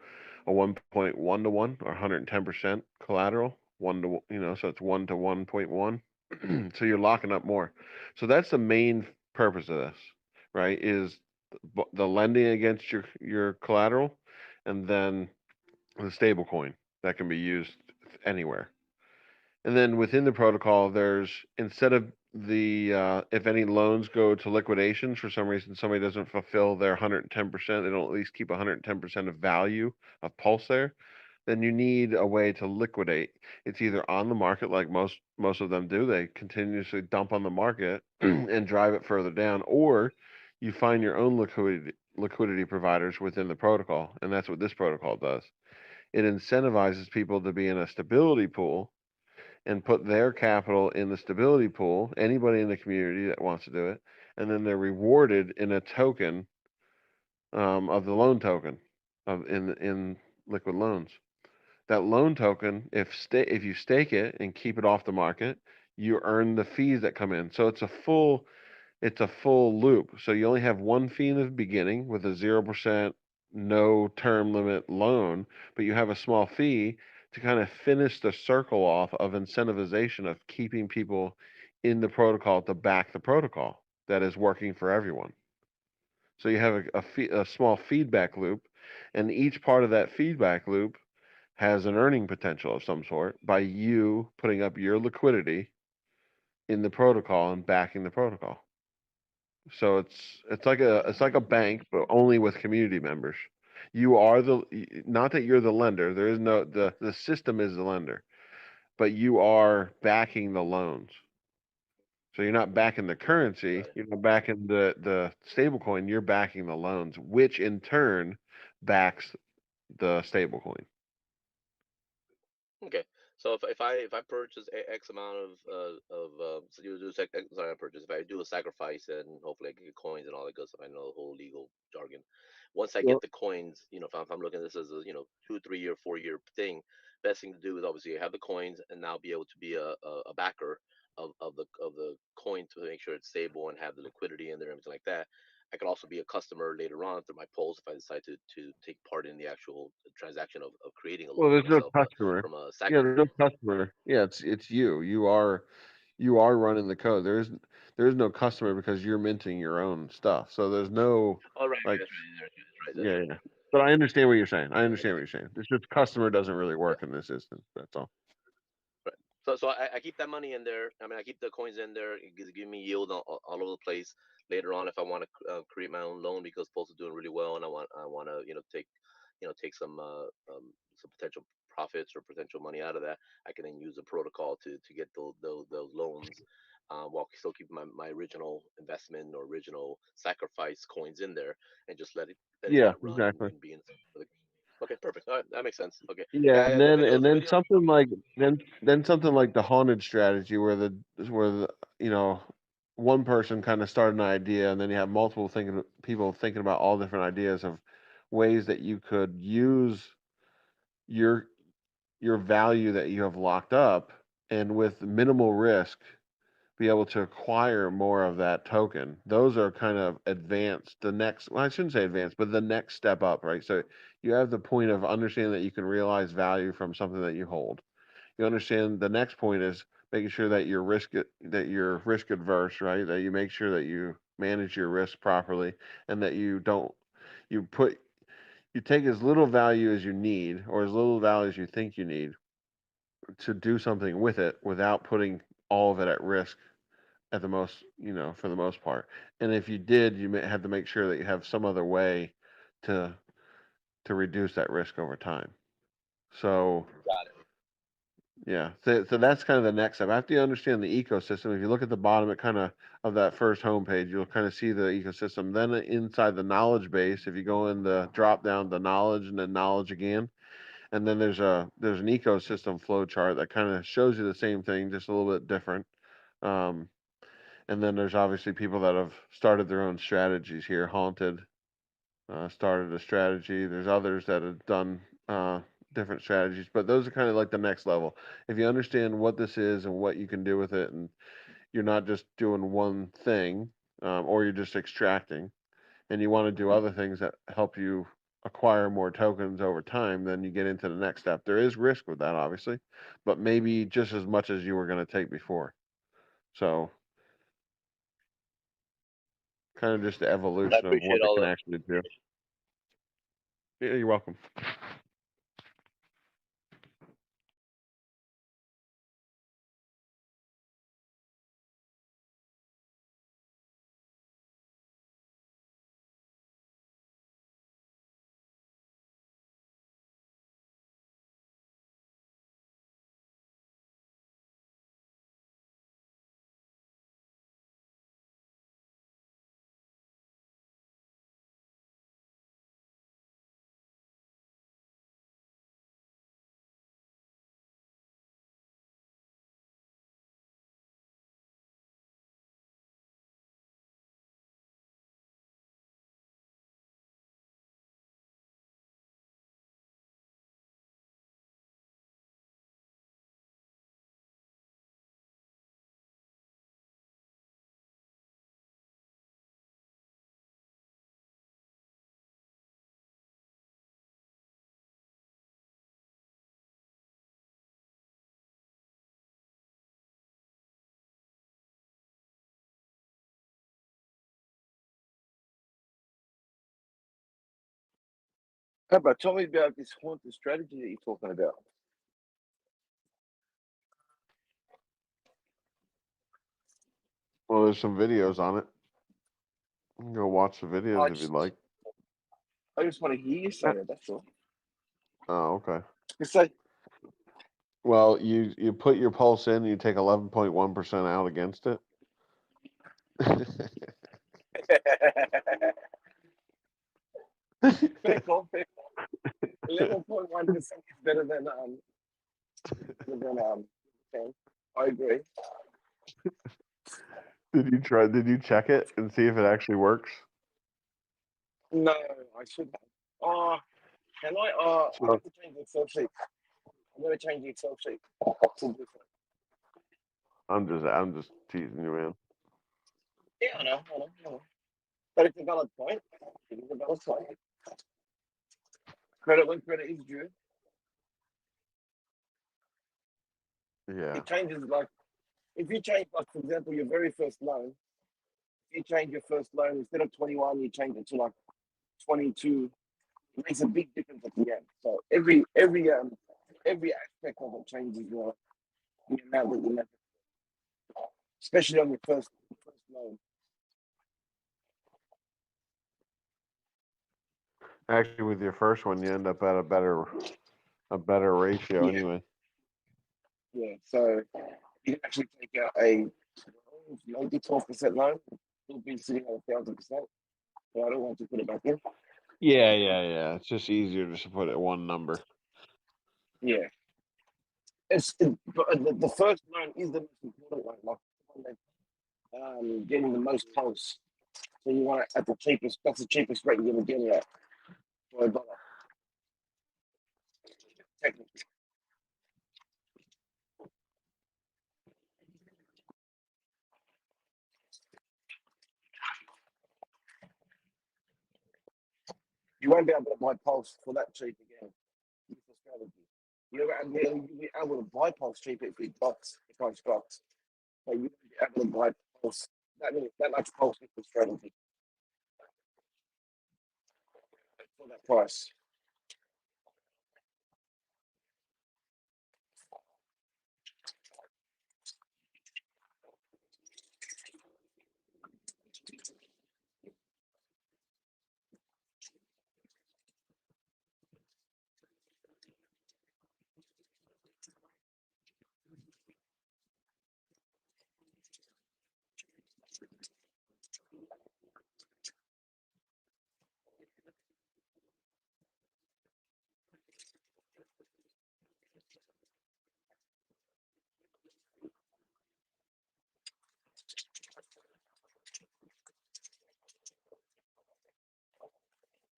1.1 to 1 or 110% collateral. So it's 1 to 1.1. So you're locking up more. So that's the main purpose of this, right? Is the lending against your collateral, and then the stable coin that can be used anywhere. And then within the protocol, there's, instead of the if any loans go to liquidations for some reason, somebody doesn't fulfill their 110%, they don't at least keep 110% of value of Pulse there, then you need a way to liquidate. It's either on the market, like most of them do, they continuously dump on the market and drive it further down, or you find your own liquidity providers within the protocol, and that's what this protocol does. It incentivizes people to be in a stability pool and put their capital in the stability pool, anybody in the community that wants to do it, and then they're rewarded in a token of the loan token in liquid loans. That loan token, if you stake it and keep it off the market, you earn the fees that come in. So it's a full loop. So you only have one fee in the beginning with a 0% no term limit loan, but you have a small fee to kind of finish the circle off of incentivization of keeping people in the protocol to back the protocol that is working for everyone. So you have a small feedback loop, and each part of that feedback loop has an earning potential of some sort by you putting up your liquidity in the protocol and backing the protocol. So it's like a bank, but only with community members. You are not that you're the lender. There is no the system is the lender, but you are backing the loans. So you're not backing the currency, Right. you're not backing the stable coin, you're backing the loans, which in turn backs the stable coin. Okay. So if I purchase X amount of so you do sorry, not purchase, if I do a sacrifice and hopefully I get coins and all that good stuff, I know the whole legal jargon. Once I get Well, the coins, if I'm looking at this as a 2 3 year 4 year thing, best thing to do is obviously have the coins and now be able to be a backer of the coin to make sure it's stable and have the liquidity in there and everything like that. I could also be a customer later on through my polls if I decide to take part in the actual transaction of creating a well, loan for there's no myself customer. from a Yeah, sacrifice. there's no customer. Yeah, it's you. You are running the code. There is no customer because you're minting your own stuff. So there's no Oh, right, like that's right, that's right, that's right, that's yeah, right. yeah. But I understand what you're saying. I Yeah, that understand makes what sense. you're saying. It's just customer doesn't really Yeah, work in this instance. That's all. right. So I keep that money in there. I mean, I keep the coins in there. It gives give me yield all over the place. Later on, if I want to create my own loan because Pulse is doing really well, and I want to take some potential profits or potential money out of that, I can then use the protocol to get those loans. While still keeping my original investment or original sacrifice coins in there, and just letting Yeah, that run exactly. and being for the. Okay, perfect. All right, that makes sense. Okay, Yeah, yeah, and yeah. The then videos, and the then videos. something like then something like the haunted strategy where the you know one person kind of started an idea and then you have multiple thinking people thinking about all different ideas of ways that you could use your your value that you have locked up and with minimal risk be able to acquire more of that token. Those are kind of advanced. The next, well, I shouldn't say advanced, but the next step up, right? So you have the point of understanding that you can realize value from something that you hold. You understand the next point is making sure that you're risk adverse, right? That you make sure that you manage your risk properly and that you don't you put you take as little value as you need or as little value as you think you need to do something with it without putting all of it at risk at the most, for the most part. And if you did, you have to make sure that you have some other way to to reduce that risk over time. So Got it. yeah, so that's kind of the next step. After you understand the ecosystem, if you look at the bottom, it kind of that first homepage, you'll kind of see the ecosystem. Then inside the knowledge base, if you go in the drop down the knowledge and then knowledge again, and then there's an ecosystem flow chart that kind of shows you the same thing, just a little bit different. Um, And then there's obviously people that have started their own strategies here. Haunted started a strategy. There's others that have done different strategies, but those are kind of like the next level. If you understand what this is and what you can do with it, and you're not just doing one thing, or you're just extracting, and you want to do other things that help you acquire more tokens over time, then you get into the next step. There is risk with that, obviously, but maybe just as much as you were going to take before. So kind of just the I evolution of what appreciate it all can the actually do. information. Yeah, you're welcome. Hey, bro, tell me about this haunted strategy that you're talking about. Well, there's some videos on it. You can go watch the videos if you'd like. I just want to hear you say it. That's all. Oh, okay. So Well, you put your pulse in, you take 11.1% out against it. fair call, fair call. 11.1% is better than 10. I agree. Did you check it and see if it actually works? No, I should have. Oh, can I? I have to change the Excel sheet. I'm going to change the Excel sheet. I'm just teasing you, man. Yeah, I know. But it's a valid point. It is a valid point. Credit when credit is due. Yeah. It changes like if you change, like for example, your very first loan. If you change your first loan instead of 21, you change it to like 22. It makes a big difference at the end. So every aspect of it changes the amount that you make, especially on your first loan. Actually, with your first one, you end up at a better ratio anyway. Yeah. So you can actually take out a maybe 12% loan. It'll be sitting at 1,000%. So I don't want to put it back in. Yeah. It's just easier just to put it one number. Yeah. But the first loan is the most important one, like the one that getting the most pulse. So you want it at the cheapest. That's the cheapest rate you're going to get it at for $1. Technically. You won't be able to buy pulse for that cheap again. It's a strategy. You'll be able to buy pulse cheap if it drops, the price drops. But you won't be able to buy pulse that much pulse with the strategy for that price.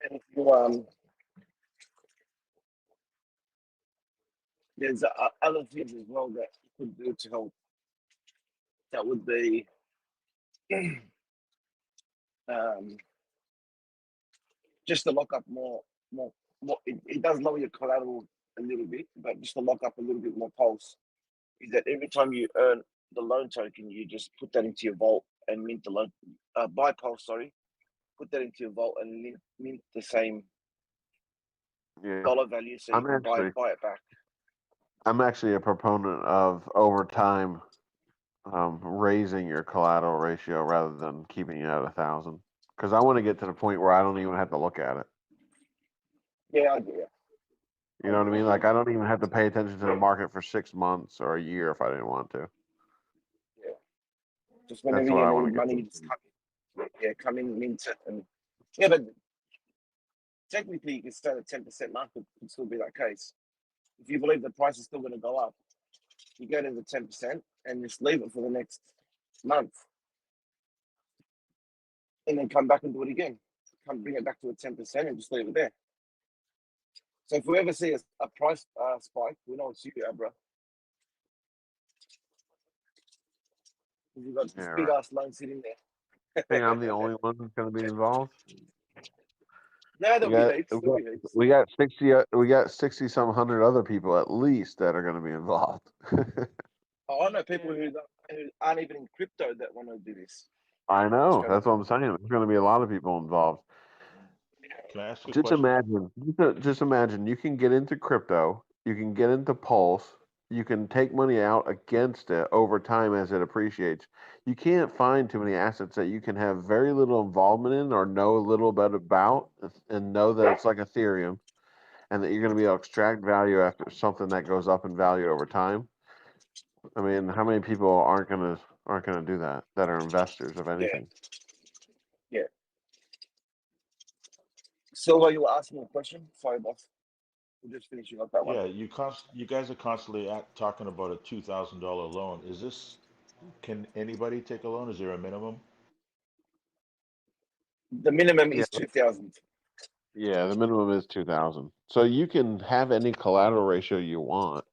And if you there's other things as well that you could do to help. That would be just to lock up more. It does lower your collateral a little bit, but just to lock up a little bit more pulse is that every time you earn the loan token, you just put that into your vault and mint the loan. Buy pulse, sorry. Put that into your vault and mint the same dollar value, so you can buy it back. I'm actually a proponent of over time raising your collateral ratio rather than keeping it at 1,000, because I want to get to the point where I don't even have to look at it. Yeah, I do. You know what I mean? Like I don't even have to pay attention to the market for 6 months or a year if I didn't want to. Yeah. Just whenever you need money, you just come in, mint it, and but technically you can start at 10% market, could still be that case. If you believe the price is still going to go up, you go to the 10% and just leave it for the next month, and then come back and do it again. Bring it back to a 10% and just leave it there. So if we ever see a price spike, we know it's you, bro. You've got this big ass loan sitting there. I think I'm the only one who's going to be involved. No, there'll be heaps. We got 60. We got 60 some hundred other people at least that are going to be involved. I know people who aren't even in crypto that want to do this. I know. That's what I'm saying. There's going to be a lot of people involved. Can I ask a Just question? imagine. Just imagine. You can get into crypto. You can get into Pulse. you can take money out against it over time as it appreciates. You can't find too many assets that you can have very little involvement in or know a little bit about and know that it's like Ethereum and that you're going to be able to extract value after something that goes up in value over time. I mean, how many people aren't gonna do that are investors of Yeah, anything? yeah. Silva, you were asking a question. Sorry, boss. We're just finishing up that one. Yeah, you guys are constantly talking about a $2,000 loan. Is this, can anybody take a loan? Is there a minimum? The minimum Yeah, is 2,000. yeah. The minimum is 2,000. So you can have any collateral ratio you want,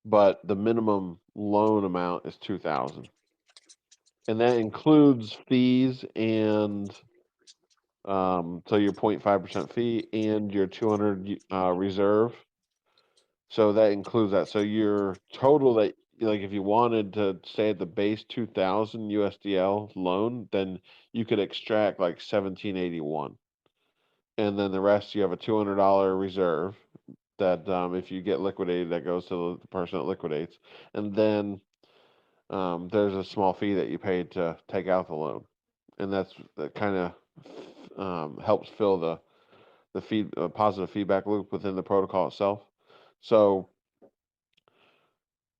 but the minimum loan amount is 2,000, and that includes fees and so your 0.5% fee and your 200 reserve. So that includes that. So your total that like if you wanted to stay at the base 2,000 USDL loan, then you could extract like 1781, and then the rest you have a $200 reserve that if you get liquidated, that goes to the person that liquidates, and then there's a small fee that you pay to take out the loan, and that kind of helps fill the positive feedback loop within the protocol itself. So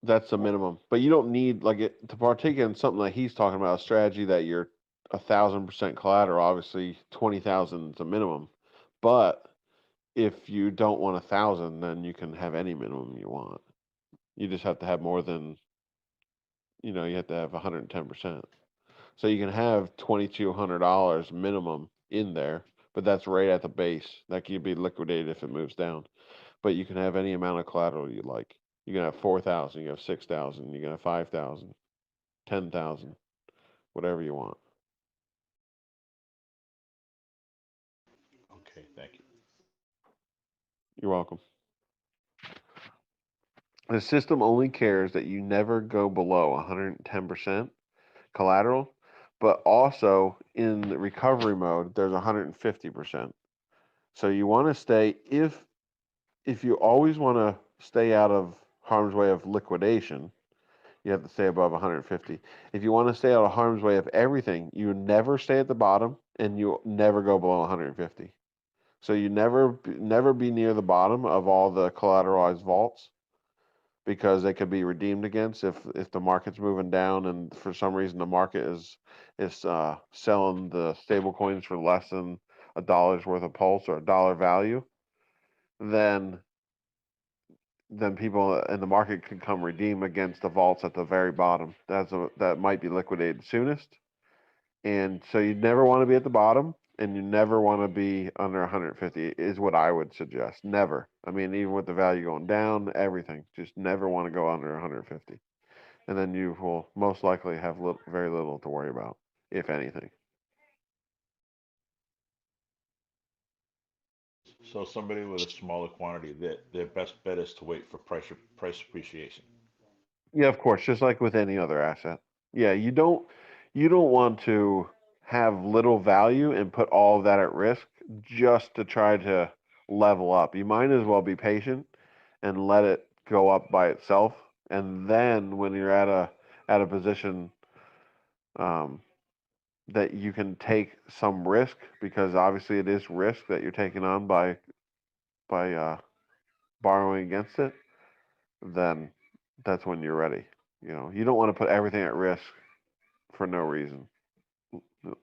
that's the minimum, but you don't need like it to partake in something like he's talking about, a strategy that you're 1,000% collateral. Obviously, 20,000 is a minimum, but if you don't want 1,000, then you can have any minimum you want. You just have to have more than, you have to have 110%. So you can have $2,200 minimum in there, but that's right at the base. That can be liquidated if it moves down. But you can have any amount of collateral you like. You can have 4,000, you can have 6,000, you can have 5,000, 10,000, whatever you want. Okay, thank you. You're welcome. The system only cares that you never go below 110% collateral, but also in the recovery mode, there's 150%. So you want to stay, if you always want to stay out of harm's way of liquidation, you have to stay above 150. If you want to stay out of harm's way of everything, you never stay at the bottom and you never go below 150. So you never be near the bottom of all the collateralized vaults, because they could be redeemed against if the market's moving down and for some reason the market is selling the stable coins for less than $1 worth of pulse or $1 value, then people in the market can come redeem against the vaults at the very bottom. That might be liquidated soonest. And so you never want to be at the bottom and you never want to be under 150 is what I would suggest. Never. I mean, even with the value going down, everything, just never want to go under 150. And then you will most likely have very little to worry about, if anything. So somebody with a smaller quantity, their best bet is to wait for price appreciation. Yeah, of course, just like with any other asset. Yeah, you don't want to have little value and put all of that at risk just to try to level up. You might as well be patient and let it go up by itself. And then when you're at a position um, that you can take some risk, because obviously it is risk that you're taking on by borrowing against it, then that's when you're ready. You don't want to put everything at risk for no reason.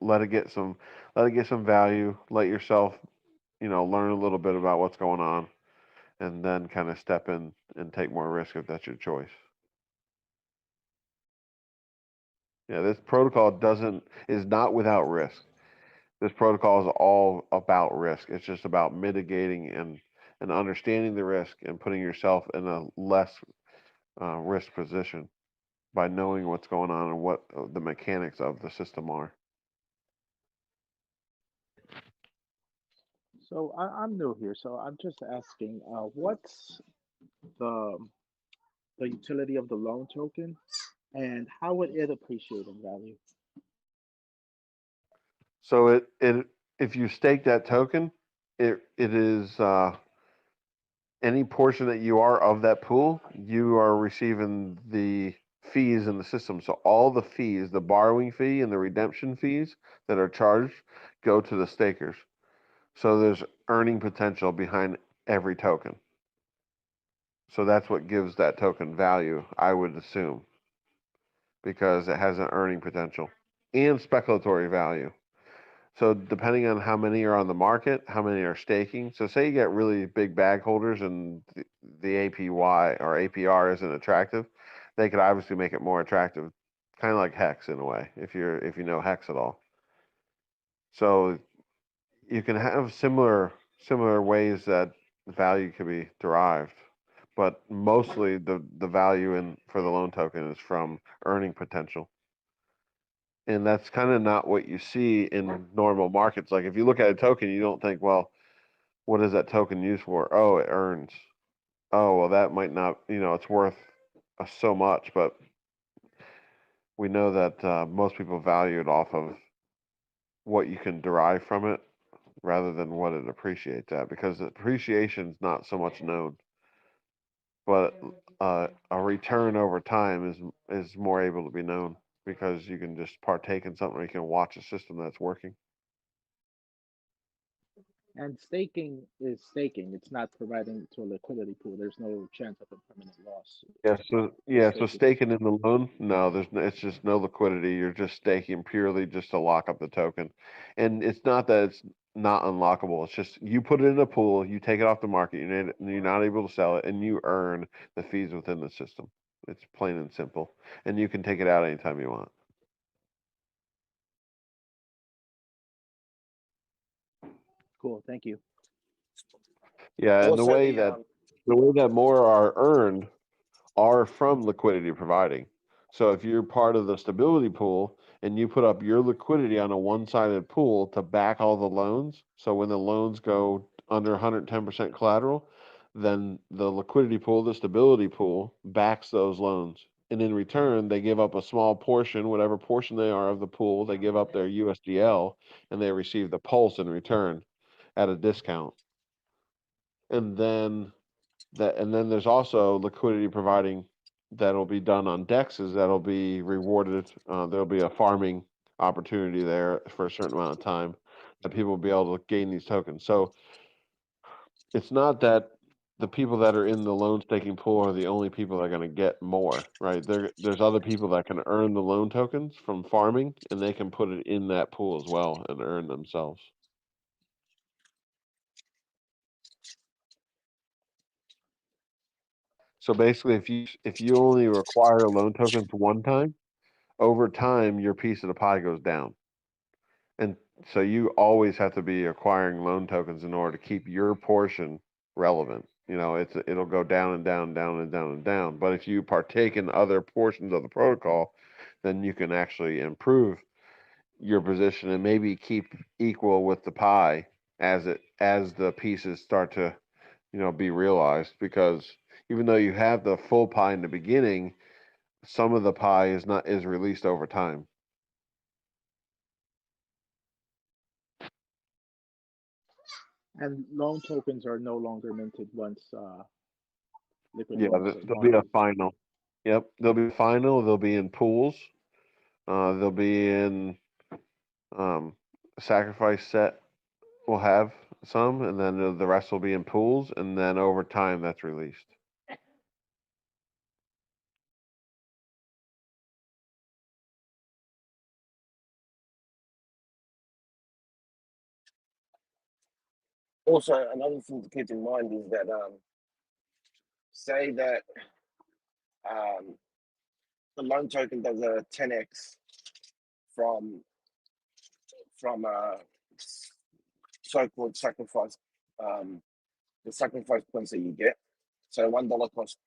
Let it get some value. Let yourself, learn a little bit about what's going on, and then kind of step in and take more risk if that's your choice. Yeah, this protocol doesn't is not without risk. This protocol is all about risk. It's just about mitigating and understanding the risk and putting yourself in a less risk position by knowing what's going on and what the mechanics of the system are. So I'm new here, so I'm just asking, what's the the utility of the loan token, and how would it appreciate in value? So it if you stake that token, it is any portion that you are of that pool, you are receiving the fees in the system. So all the fees, the borrowing fee and the redemption fees that are charged, go to the stakers. So there's earning potential behind every token. So that's what gives that token value, I would assume, because it has an earning potential and speculatory value. So depending on how many are on the market, how many are staking. So say you get really big bag holders and the APY or APR isn't attractive, they could obviously make it more attractive, kind of like Hex in a way, if you know Hex at all. So you can have similar ways that value can be derived, but mostly the value in for the loan token is from earning potential. And that's kind of not what you see in normal markets. Like if you look at a token, you don't think, well, what is that token used for? Oh, it earns. Oh, well, that might not, it's worth so much, but we know that most people value it off of what you can derive from it rather than what it appreciates at, because appreciation is not so much known, but a return over time is more able to be known because you can just partake in something, or you can watch a system that's working. And staking is staking. It's not providing to a liquidity pool. There's no chance of a permanent loss with So staking. staking in the loan, no, it's just no liquidity. You're just staking purely just to lock up the token, and it's not that it's not unlockable. It's just you put it in a pool, you take it off the market, you're not able to sell it, and you earn the fees within the system. It's plain and simple, and you can take it out anytime you want. Cool. Thank you. Yeah, and Also, the the way that more are earned are from liquidity providing. So if you're part of the stability pool and you put up your liquidity on a one-sided pool to back all the loans, so when the loans go under 110% collateral, then the liquidity pool, the stability pool, backs those loans. And in return, they give up a small portion, whatever portion they are of the pool, they give up their USDL and they receive the pulse in return at a discount. And then there's also liquidity providing that'll be done on dexes that'll be rewarded. There'll be a farming opportunity there for a certain amount of time that people will be able to gain these tokens. So it's not that the people that are in the loan staking pool are the only people that are going to get more, right? There's other people that can earn the loan tokens from farming, and they can put it in that pool as well and earn themselves. So basically, if you only require loan tokens one time, over time your piece of the pie goes down, and so you always have to be acquiring loan tokens in order to keep your portion relevant. It'll go down and down, down and down and down. But if you partake in other portions of the protocol, then you can actually improve your position and maybe keep equal with the pie as the pieces start to be realized, because even though you have the full pie in the beginning, some of the pie is released over time. And loan tokens are no longer minted once liquid Yeah, loans are there'll be gone. a final. Yep, there'll be a final. They'll be in pools. They'll be in sacrifice set. Will have some, and then the rest will be in pools, and then over time that's released. also another thing to keep in mind is that say that um, the loan token does a 10x from so-called sacrifice, the sacrifice points that you get. So $1 costs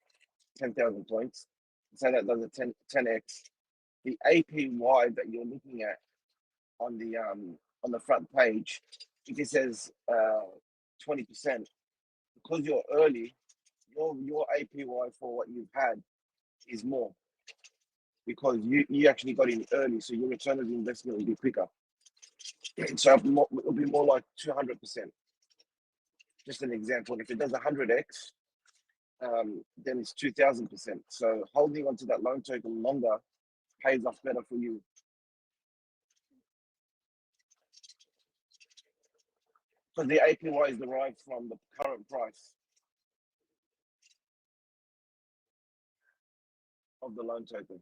10,000 points. Say that does a 10x. The APY that you're looking at on the front page, if it says 20%, because you're early, your APY for what you've had is more because you actually got in early, so your return of the investment will be quicker. So it'll be more like 200%. Just an example, if it does 100x, then it's 2,000%. So holding onto that loan token longer pays off better for you. So the APY is derived from the current price of the loan token.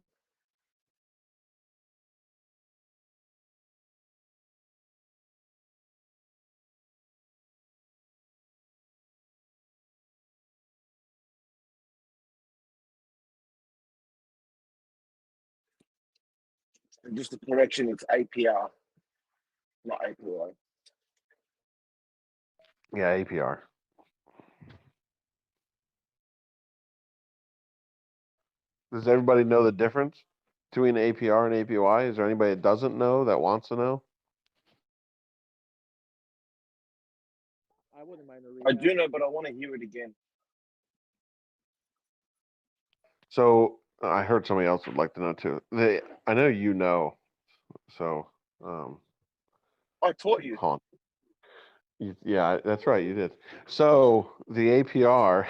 And just a correction, it's APR, not APY. Yeah, APR. Does everybody know the difference between APR and APY? Is there anybody that doesn't know that wants to know? I wouldn't mind a I recap. do know, but I want to hear it again. So I heard somebody else would like to know too. I know you know. So I taught you. hold on. Yeah, that's right. You did. So the APR,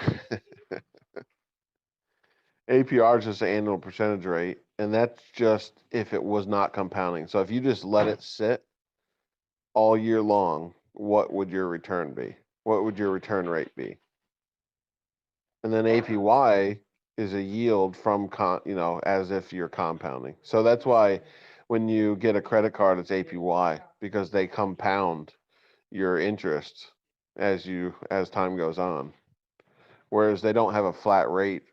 APR is just the annual percentage rate, and that's just if it was not compounding. So if you just let it sit all year long, what would your return be? What would your return rate be? And then APY is a yield from as if you're compounding. So that's why when you get a credit card, it's APY because they compound your interest as time goes on. Whereas they don't have a flat rate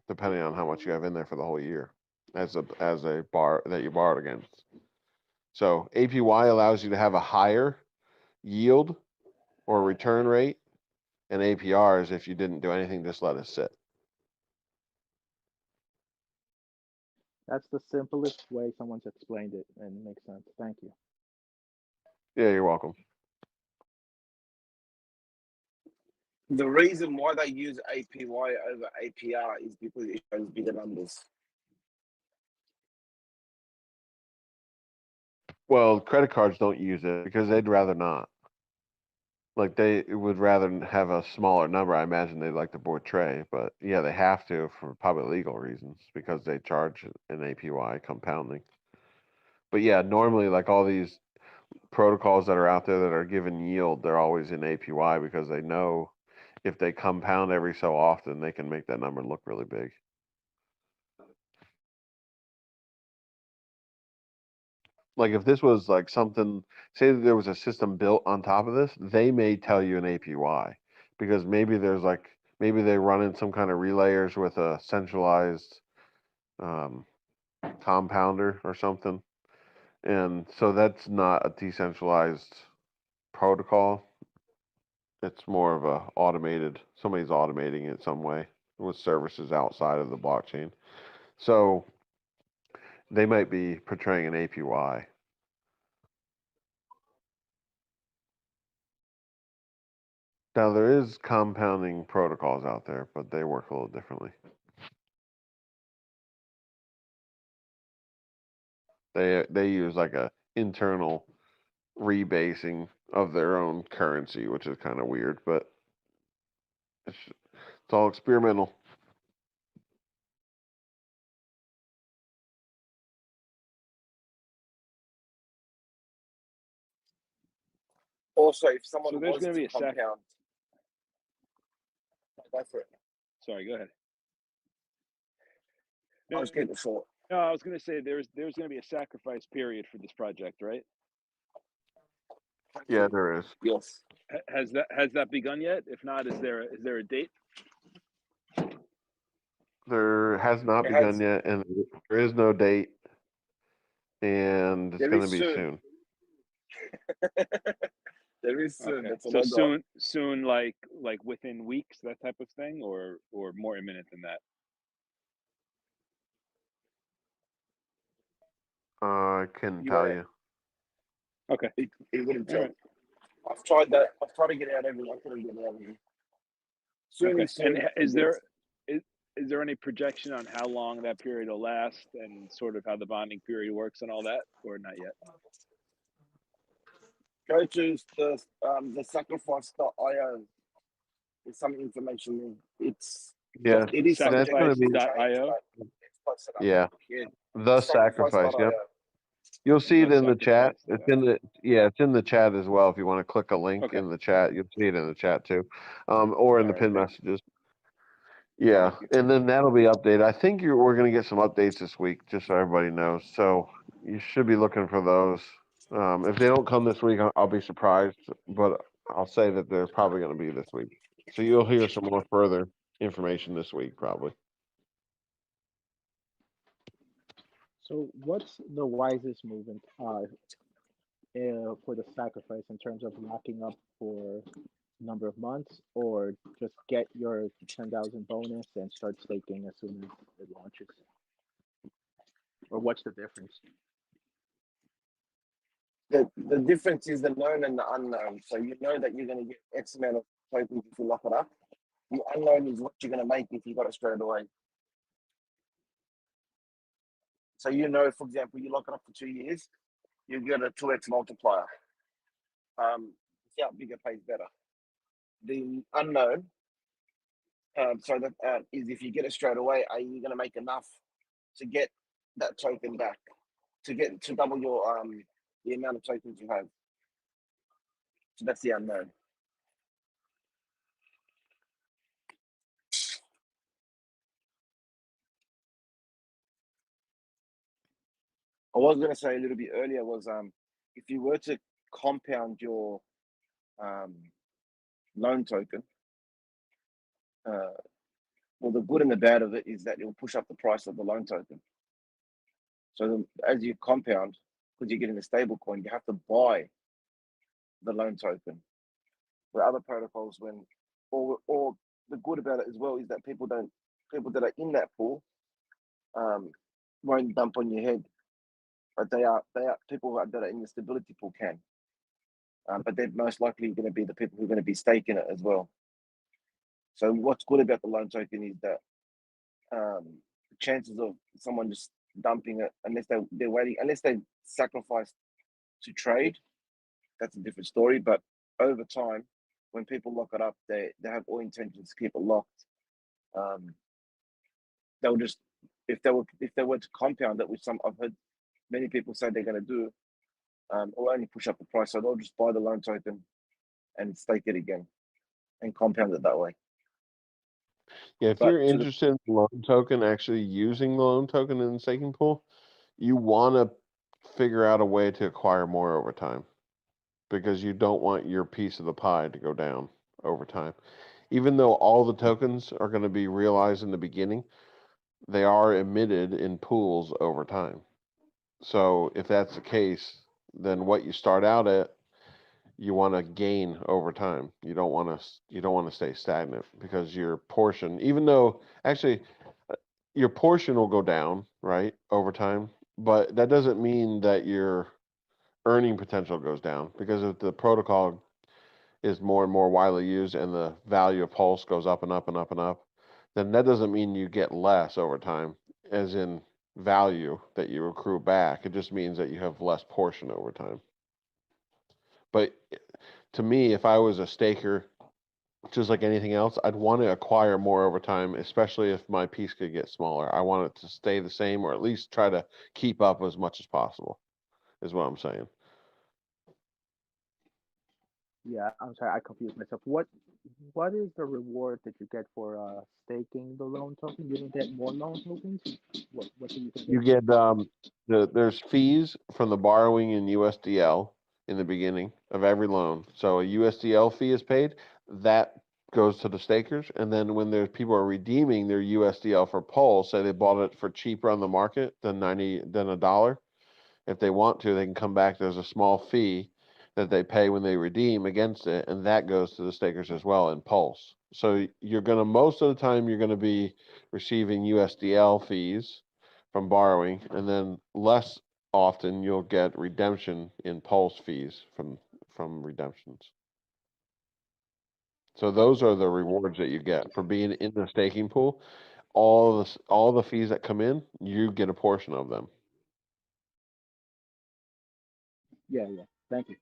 depending on how much you have in there for the whole year as a bar that you borrowed against. So APY allows you to have a higher yield or return rate, and APR is if you didn't do anything, just let it sit. That's the simplest way someone's explained it, and it makes sense. Thank you. Yeah, you're welcome. The reason why they use APY over APR is because it shows bigger numbers. Well, credit cards don't use it because they'd rather not. Like they would rather have a smaller number. I imagine they'd like to portray, but yeah, they have to for probably legal reasons because they charge an APY compounding. But yeah, normally like all these protocols that are out there that are given yield, they're always in APY because they know if they compound every so often, they can make that number look really big. Like if this was like something, say that there was a system built on top of this, they may tell you an APY because maybe maybe they run in some kind of relayers with a centralized compounder or something. And so that's not a decentralized protocol. It's more of somebody's automating it some way with services outside of the blockchain. So they might be portraying an APY. Now there is compounding protocols out there, but they work a little differently. They use like a internal rebasing of their own currency, which is kind of weird, but it's all experimental. Also, if someone So there's wants going to to be a compound, go for it. Sorry, go ahead. I No, was getting short. no, I was going to say there's going to be a sacrifice period for this project, right? Yeah, there is. Yes. Has that begun yet? If not, is there a date? There has not It begun has. yet, and there is no date, and it's There going to is be soon. There is soon. Okay. That's So all I got. soon, like within weeks, that type of thing, or more imminent than that. I can tell you. Okay. It wouldn't All tell. right. I've tried that. I've tried to get out everything. I couldn't get out of here. Soon Okay. is soon. And is there any projection on how long that period will last and sort of how the bonding period works and all that, or not yet? Go to the sacrifice.io. There's some information there. It's Yeah, It is that's subject going to to be change, Sacrifice.io. but it's close enough. yeah Yeah, the sacrifice. Yep, sacrifice.io. you'll see it The in the chat. It's in sacrifice.io. the it's in the chat as well. If you want to click a link Okay. in the chat, you'll see it in the chat too, or in All the right. pin Thank, messages. Yeah, thank you. and then that'll be updated. I think we're going to get some updates this week, just so everybody knows. So you should be looking for those. If they don't come this week, I'll be surprised, but I'll say that they're probably going to be this week. So you'll hear some more further information this week, probably. So, what's the wisest movement for the sacrifice in terms of locking up for a number of months, or just get your 10,000 bonus and start staking as soon as it launches? Or what's the difference? The difference is the known and the unknown. So you know that you're going to get X amount of tokens if you lock it up. The unknown is what you're going to make if you got it straight away. So you know, for example, you lock it up for 2 years, you get a 2x multiplier. See how bigger pays better. The unknown, is if you get it straight away, are you going to make enough to get that token back, to double your the amount of tokens you have? So that's the unknown. I was going to say a little bit earlier was if you were to compound your loan token, well, the good and the bad of it is that it will push up the price of the loan token. So as you compound, because you're getting a stable coin, you have to buy the loan token. Where other protocols, or the good about it as well is that people that are in that pool won't dump on your head, but they are people that are in the stability pool can. But they're most likely going to be the people who are going to be staking it as well. So what's good about the loan token is that the chances of someone just dumping it, unless they're waiting, unless they sacrifice to trade, that's a different story. But over time, when people lock it up, they have all intentions to keep it locked. They'll just, if they were to compound it, which I've heard many people say they're going to do, it'll only push up the price. So they'll just buy the loan token and stake it again and compound it that way. Yeah, if But you're interested in the loan token, actually using the loan token in the staking pool, you want to figure out a way to acquire more over time, because you don't want your piece of the pie to go down over time. Even though all the tokens are going to be realized in the beginning, they are emitted in pools over time. So if that's the case, then what you start out at, you want to gain over time. You don't want to stay stagnant, because your portion, even though actually your portion will go down, right, over time, but that doesn't mean that your earning potential goes down, because if the protocol is more and more widely used and the value of Pulse goes up and up and up and up, then that doesn't mean you get less over time, as in value that you accrue back. It just means that you have less portion over time. But to me, if I was a staker, just like anything else, I'd want to acquire more over time, especially if my piece could get smaller. I want it to stay the same, or at least try to keep up as much as possible, is what I'm saying. Yeah, I'm sorry, I confused myself. What is the reward that you get for staking the loan token? You don't get more loan tokens? What do you get You there? get there's fees from the borrowing in USDL in the beginning of every loan. So a USDL fee is paid. That goes to the stakers, and then when there's people are redeeming their USDL for Pulse, say they bought it for cheaper on the market than $1, if they want to, they can come back. There's a small fee that they pay when they redeem against it, and that goes to the stakers as well in Pulse. So you're gonna, most of the time you're gonna be receiving USDL fees from borrowing, and then less often you'll get redemption in Pulse fees from redemptions. So those are the rewards that you get for being in the staking pool. All the fees that come in, you get a portion of them. Yeah, yeah. Thank you.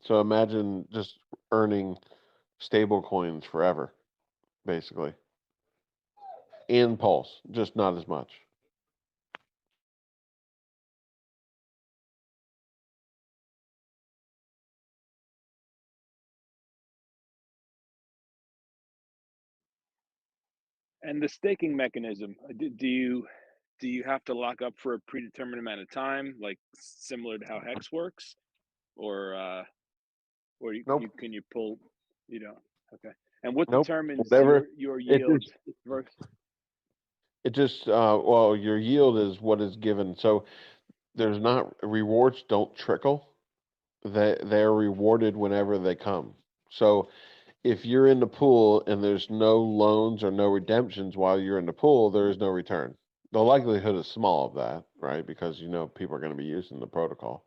So imagine just earning stable coins forever, basically. And Pulse, just not as much. And the staking mechanism, do you have to lock up for a predetermined amount of time, like similar to how Hex works, or Nope. can you pull, you know? Okay. And what Nope. determines Whatever. your It yield just versus? it just well, your yield is what is given. So there's not rewards don't trickle. They're rewarded whenever they come. So if you're in the pool and there's no loans or no redemptions while you're in the pool, there is no return. The likelihood is small of that, right? Because people are going to be using the protocol.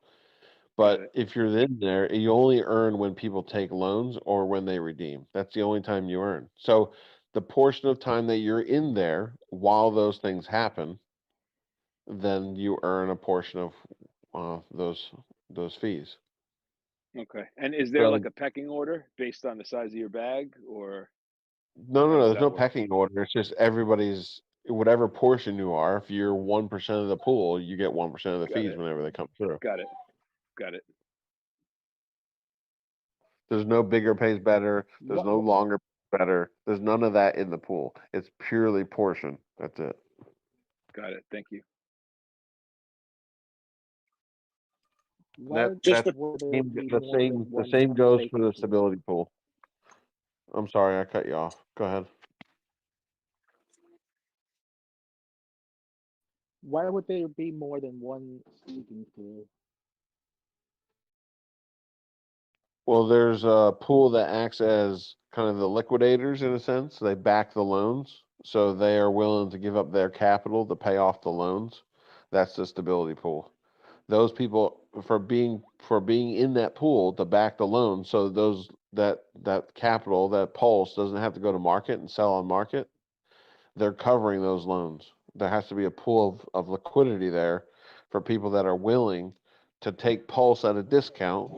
Got But it. if you're in there, you only earn when people take loans or when they redeem. That's the only time you earn. So the portion of time that you're in there while those things happen, then you earn a portion of those fees. Okay. And is there So like a pecking order based on the size of your bag, or no, no, how no. does There's that no work? pecking order. It's just everybody's whatever portion you are. If you're 1% of the pool, you get 1% of the Got fees it. whenever they come through. Got it. Got it. There's no bigger pays better. There's What, no longer better. There's none of that in the pool. It's purely portion. That's it. Got it. Thank you. why That's would there same, be the more than same the one same goes for staking the pool? stability pool. I'm sorry, I cut you off. Go ahead. Why would there be more than one staking pool? Well, there's a pool that acts as kind of the liquidators in a sense. They back the loans, so they are willing to give up their capital to pay off the loans. That's the stability pool. Those people for being in that pool to back the loan, so that capital, that pulse doesn't have to go to market and sell on market. They're covering those loans. There has to be a pool of liquidity there for people that are willing to take pulse at a discount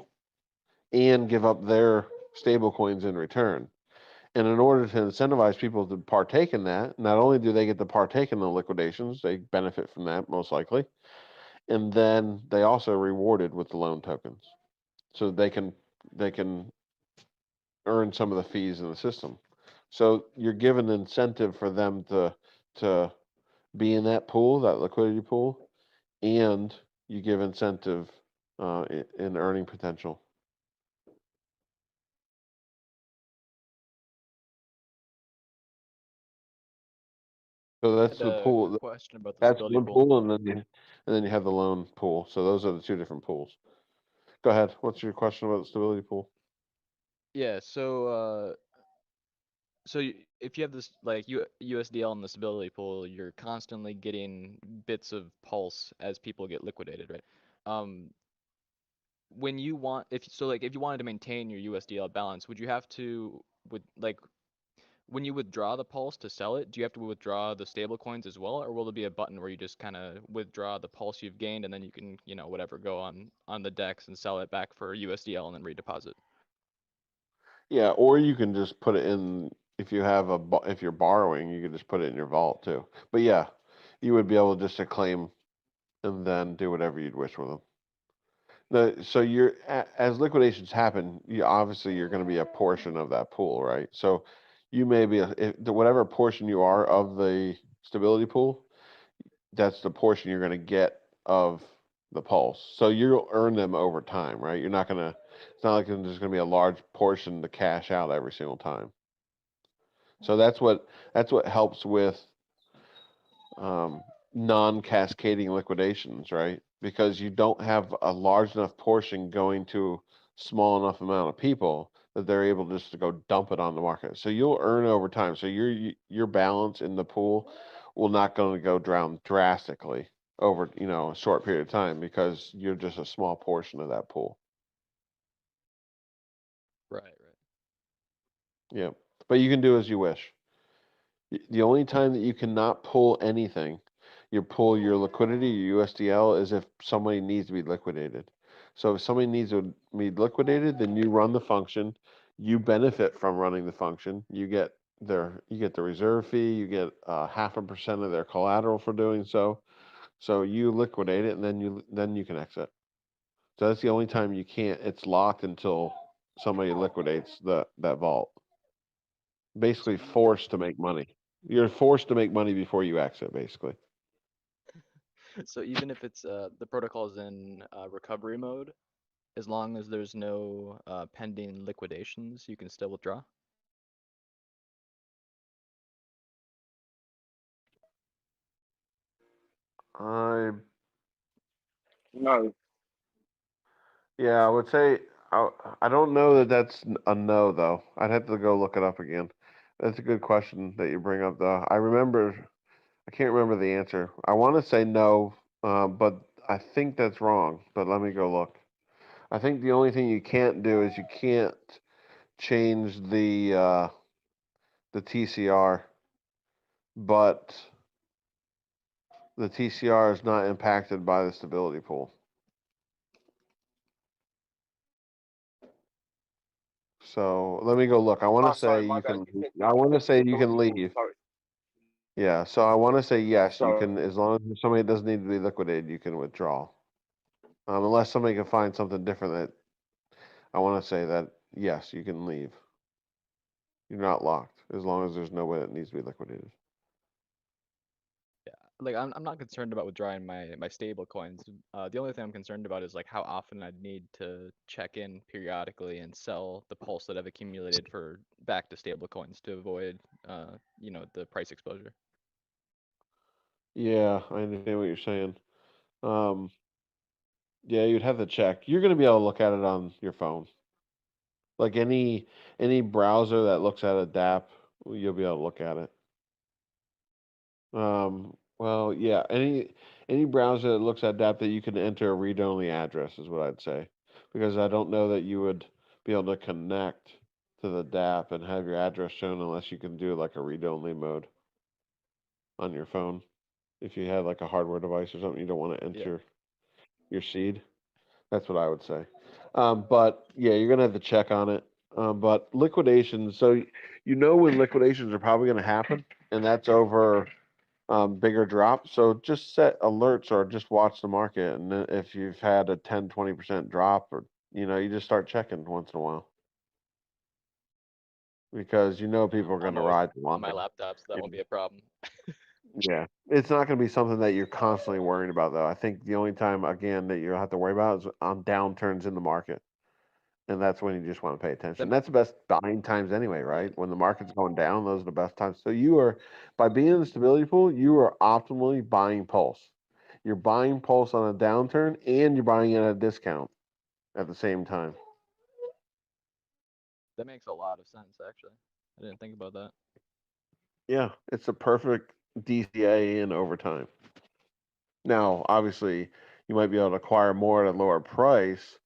and give up their stable coins in return. And in order to incentivize people to partake in that, not only do they get to partake in the liquidations, they benefit from that most likely, and then they also are rewarded with the loan tokens, so they can earn some of the fees in the system. So you're given an incentive for them to be in that pool, that liquidity pool, and you give incentive in earning potential. So I that's had the a pool. question about the That's stability one pool. pool, and then you have the loan pool. So those are the two different pools. Go ahead. What's your question about the stability pool? Yeah, so if you have this like USDL in the stability pool, you're constantly getting bits of pulse as people get liquidated, right? Um, when you want if you wanted to maintain your USDL balance, would you have to with like when you withdraw the pulse to sell it, do you have to withdraw the stable coins as well, or will there be a button where you just kind of withdraw the pulse you've gained and then you can, whatever, go on the DEX and sell it back for USDL and then redeposit? Yeah, or you can just put it in if you have if you're borrowing, you can just put it in your vault too. But yeah, you would be able just to claim and then do whatever you'd wish with them. So as liquidations happen, you're going to be a portion of that pool, right? So you may be whatever portion you are of the stability pool, that's the portion you're going to get of the pulse. So you'll earn them over time, right? It's not like there's going to be a large portion to cash out every single time. So that's what helps with non-cascading liquidations, right? Because you don't have a large enough portion going to small enough amount of people that they're able just to go dump it on the market. So you'll earn over time. So your balance in the pool will not going to go down drastically over, a short period of time because you're just a small portion of that pool. Right, right. Yeah. But you can do as you wish. The only time that you cannot pull anything, you pull your liquidity, your USDL, is if somebody needs to be liquidated. So if somebody needs to be liquidated, then you run the function. You benefit from running the function. You get the reserve fee. You get 0.5% of their collateral for doing so. So you liquidate it, and then you can exit. So that's the only time you can't. It's locked until somebody liquidates that vault. So Basically, forced to make money. You're forced to make money before you exit. Basically. so even if it's the protocol is in recovery mode, as long as there's no pending liquidations, you can still withdraw. I No, Yeah, I would say I I don't know that that's a no though. I'd have to go look it up again. That's a good question that you bring up though. I can't remember the answer. I want to say no, but I think that's wrong. But let me go look. I think the only thing you can't do is you can't change the TCR, but the TCR is not impacted by the stability pool. So let me go look. I want to oh, say sorry, you my bad. can. You said I want to the say you can stability pool. leave. Sorry, Yeah, so I want to say yes, you sorry. can, as long as somebody doesn't need to be liquidated, you can withdraw. Unless somebody can find something different that I want to say that yes, you can leave. You're not locked as long as there's no way that needs to be liquidated. Yeah, like I'm not concerned about withdrawing my stable coins. The only thing I'm concerned about is like how often I'd need to check in periodically and sell the pulse that I've accumulated for back to stable coins to avoid the price exposure. Yeah, I understand what you're saying. Um, yeah, you'd have to check. You're going to be able to look at it on your phone. Like any browser that looks at a DApp, you'll be able to look at it. Well, yeah, any browser that looks at that you can enter a read-only address is what I'd say, because I don't know that you would be able to connect to the DApp and have your address shown unless you can do like a read-only mode on your phone. If you have like a hardware device or something, you don't want to Yeah. enter your seed. That's what I would say. But yeah, you're gonna have to check on it. But liquidations, so you know when liquidations are probably gonna happen, and that's over bigger drop. So just set alerts or just watch the market. And then if you've had a 10-20% drop, or you just start checking once in a while because you know people are going I'm to always ride the on my line. laptop, so that won't be a problem. Yeah, it's not going to be something that you're constantly worrying about, though. I think the only time, again, that you'll have to worry about is on downturns in the market. And that's when you just want to pay attention. That That's the best buying times anyway, yeah. right? When the market's going down, those are the best times. So you are, by being in the stability pool, you are optimally buying Pulse. You're buying Pulse on a downturn and you're buying it at a discount at the same time. That makes a lot of sense actually. I didn't think about that. Yeah, it's a perfect DCA in overtime. Now, obviously, you might be able to acquire more at a lower price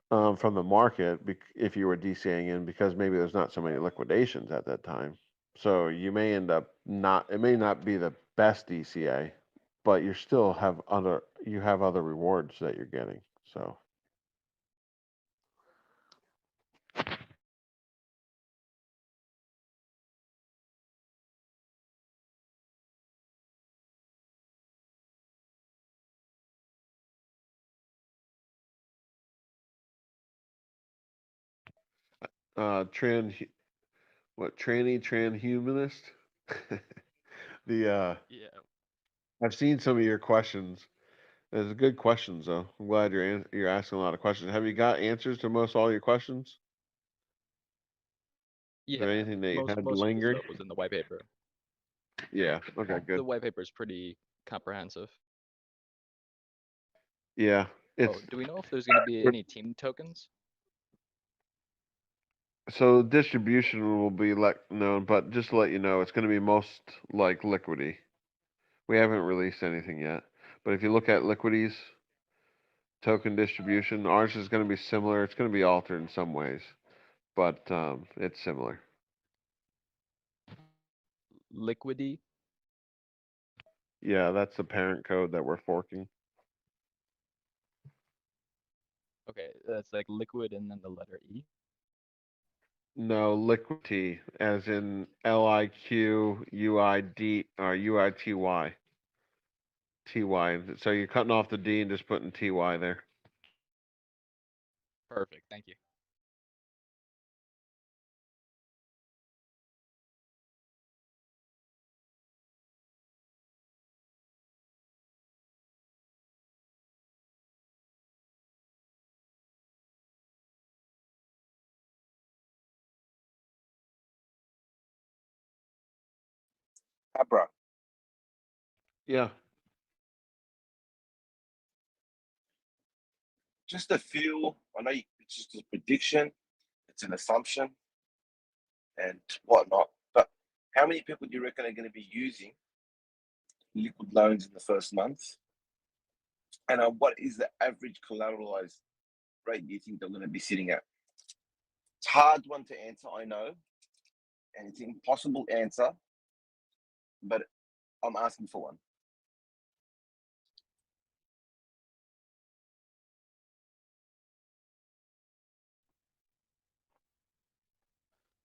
from the market if you were DCAing in because maybe there's not so many liquidations at that time. So you may end up not. It may not be the best DCA, but you have other rewards that you're getting. So trend what transhumanist. the Yeah. I've seen some of your questions. There's good questions though. I'm glad you're asking a lot of questions. Have you got answers to most all your questions? Is there Yeah. anything that you had Most of the lingered? stuff was in the white paper. Yeah. Okay. The Good. white paper is pretty comprehensive. Yeah. It's Oh, do we know if there's going to be it- any team tokens? so distribution will be known, but just to let you know, it's going to be most like Liquidity. We haven't released anything yet, but if you look at Liquidity's token distribution, ours is going to be similar. It's going to be altered in some ways, but it's similar. Liquidy? Yeah, that's the parent code that we're forking. Okay, that's like liquid and then the letter E. No, liquidity, as in LIQUID or UITY. TY. So you're cutting off the D and just putting TY there. Perfect. Thank you. Abra, Yeah. just a feel. I know it's just a prediction, it's an assumption and whatnot. But how many people do you reckon are going to be using liquid loans in the first month? And what is the average collateralized rate do you think they're going to be sitting at? It's a hard one to answer, I know, and it's an impossible answer, but I'm asking for one.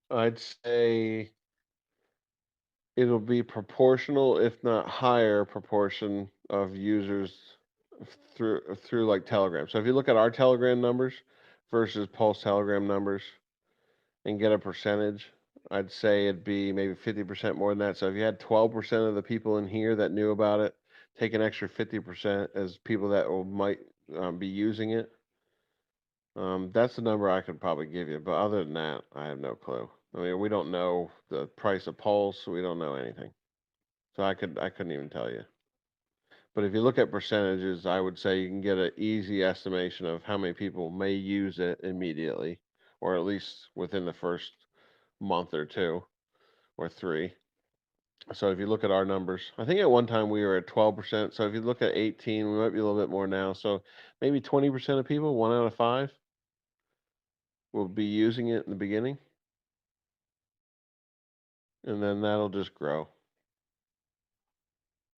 I'd say it'll be proportional, if not higher proportion of users through like Telegram. So if you look at our Telegram numbers versus Pulse Telegram numbers and get a percentage, I'd say it'd be maybe 50% more than that. So if you had 12% of the people in here that knew about it, take an extra 50% as people that might be using it. That's the number I could probably give you, but other than that, I have no clue. I mean, we don't know the price of Pulse, so we don't know anything. So I couldn't even tell you. But if you look at percentages, I would say you can get an easy estimation of how many people may use it immediately, or at least within the first month or two or three. So if you look at our numbers, I think at one time we were at 12%. So if you look at 18, we might be a little bit more now. So maybe 20% of people, 1 out of 5, will be using it in the beginning. And then that'll just grow.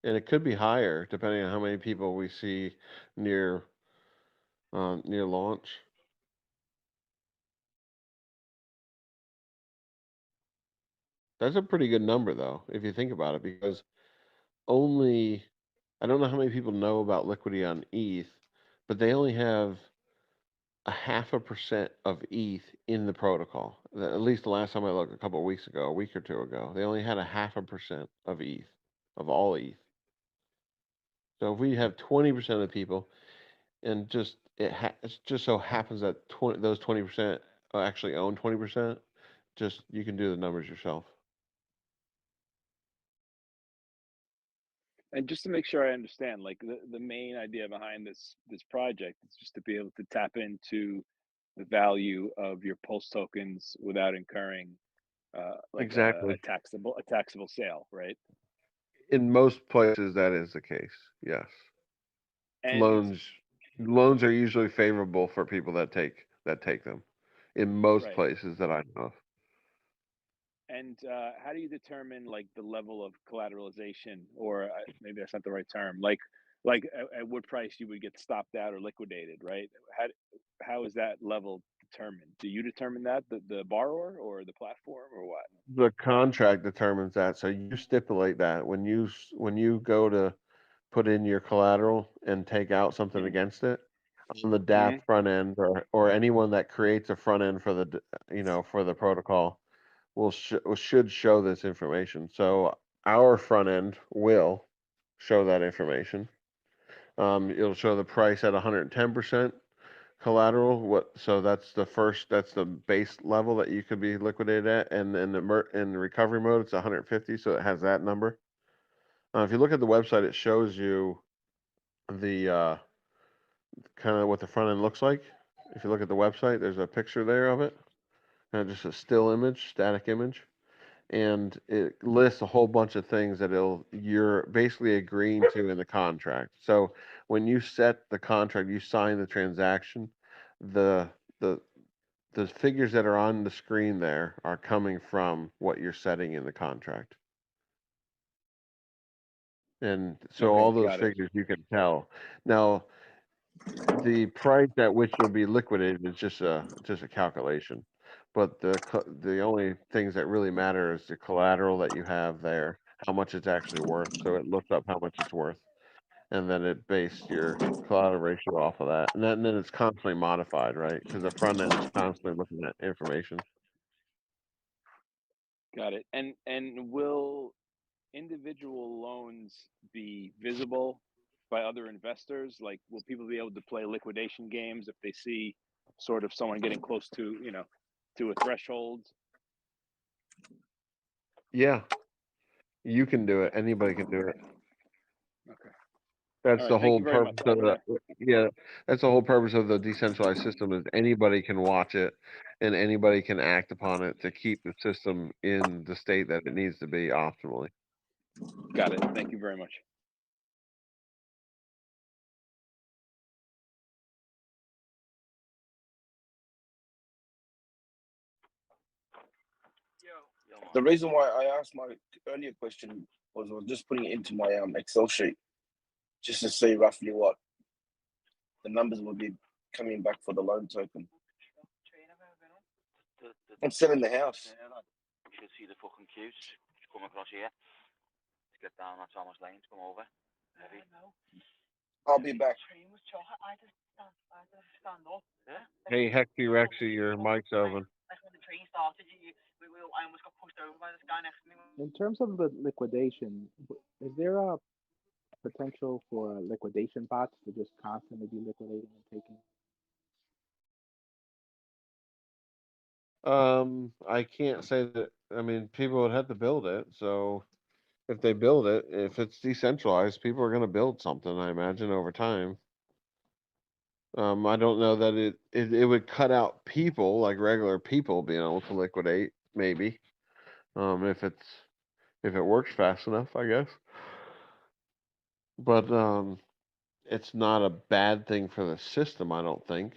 And it could be higher depending on how many people we see near near launch. That's a pretty good number though, if you think about it, because only I don't know how many people know about liquidity on ETH, but they only have a 0.5% of ETH in the protocol. At least the last time I looked, a couple of weeks ago, a week or two ago, they only had a 0.5% of ETH, of all ETH. So if we have 20% of the people, and it just so happens that those 20% actually own 20%, just you can do the numbers yourself. And just to make sure I understand, like the main idea behind this project is just to be able to tap into the value of your Pulse tokens without incurring like Exactly. a taxable sale, right? In most places, that is the case. Yes. And Loans loans are usually favorable for people that take them. In most right. places that I know of. And how do you determine like the level of collateralization, or maybe that's not the right term? Like at what price you would get stopped out or liquidated, right? How is that level determined? Do you determine that, the borrower or the platform or what? The contract determines that, so you stipulate that when you go to put in your collateral and take out something Mm-hmm. against it on the DApp front end, or anyone that creates a front end for for the protocol should show this information. So our front end will show that information. It'll show the price at 110% collateral. So that's the base level that you could be liquidated at, and in the recovery mode, it's 150, so it has that number. If you look at the website, it shows you the kind of what the front end looks like. If you look at the website, there's a picture there of it, and just a still image, static image, and it lists a whole bunch of things that you're basically agreeing to in the contract. So when you set the contract, you sign the transaction, the the the figures that are on the screen there are coming from what you're setting in the contract. And so Okay, all those got it. figures you can tell. Now, the price at which you'll be liquidated is just a calculation. But the only things that really matter is the collateral that you have there, how much it's actually worth. So it looks up how much it's worth, and then it based your collateral ratio off of that, and then it's constantly modified, right? Because the front end is constantly looking at information. Got it. And will individual loans be visible by other investors? Like, will people be able to play liquidation games if they see sort of someone getting close to, to a threshold? Yeah, you can do it. Anybody can do it. Okay. That's All right. the Thank whole you very much. purpose I of want the to. yeah. That's the whole purpose of the decentralized system is anybody can watch it, and anybody can act upon it to keep the system in the state that it needs to be optimally. Got it. Thank you very much. The reason why I asked my earlier question was I was just putting it into my Excel sheet just to see roughly what the numbers will be coming back for the loan token. I'm selling the house. You should see the fucking queues come across here to get down that Thomas Lane to come over. Heavy. I'll be back. Hey, Hexy Rexy, your mic's open. In terms of the liquidation, is there a potential for liquidation bots to just constantly be liquidating and taking? I can't say that. I mean, people would have to build it. So if they build it, if it's decentralized, people are going to build something. I imagine over time. I don't know that it would cut out people like regular people being able to liquidate. Maybe. If it works fast enough, I guess. But it's not a bad thing for the system, I don't think,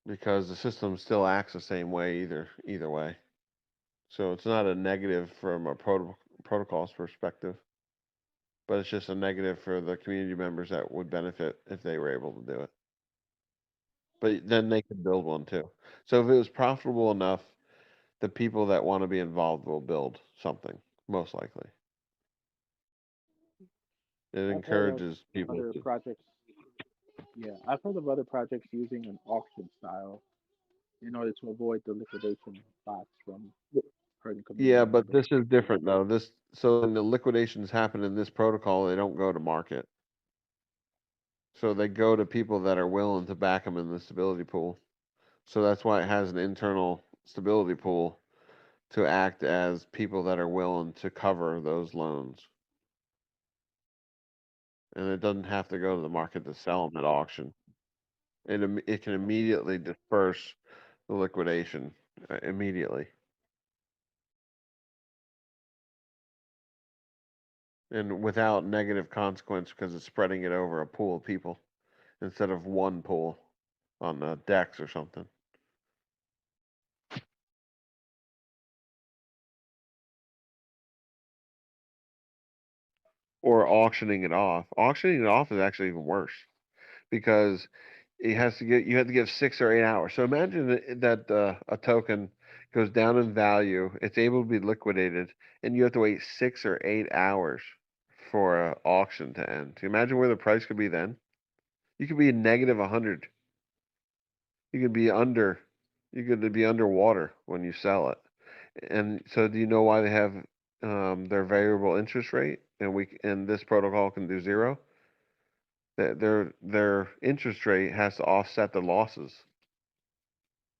because the system still acts the same way either way. So it's not a negative from a protocol's perspective, but it's just a negative for the community members that would benefit if they were able to do it. But then they could build one too. So if it was profitable enough, the people that want to be involved will build something, most likely. It I've heard of encourages people other to. projects. Yeah, I've heard of other projects using an auction style in order to avoid the liquidation bots from hurting community Yeah, but members. this is different though. So when the liquidations happen in this protocol, they don't go to market. So they go to people that are willing to back them in the stability pool. So that's why it has an internal stability pool to act as people that are willing to cover those loans. And it doesn't have to go to the market to sell them at auction. It can immediately disperse the liquidation immediately. And without negative consequence because it's spreading it over a pool of people instead of one pool on the decks or something. Or auctioning it off. Auctioning it off is actually even worse because you have to give 6 or 8 hours. So imagine that a token goes down in value, it's able to be liquidated, and you have to wait 6 or 8 hours for an auction to end. Can you imagine where the price could be then? You could be negative 100. You could be under. You could be underwater when you sell it. And so, do you know why they have their variable interest rate, and this protocol can do zero? Their interest rate has to offset the losses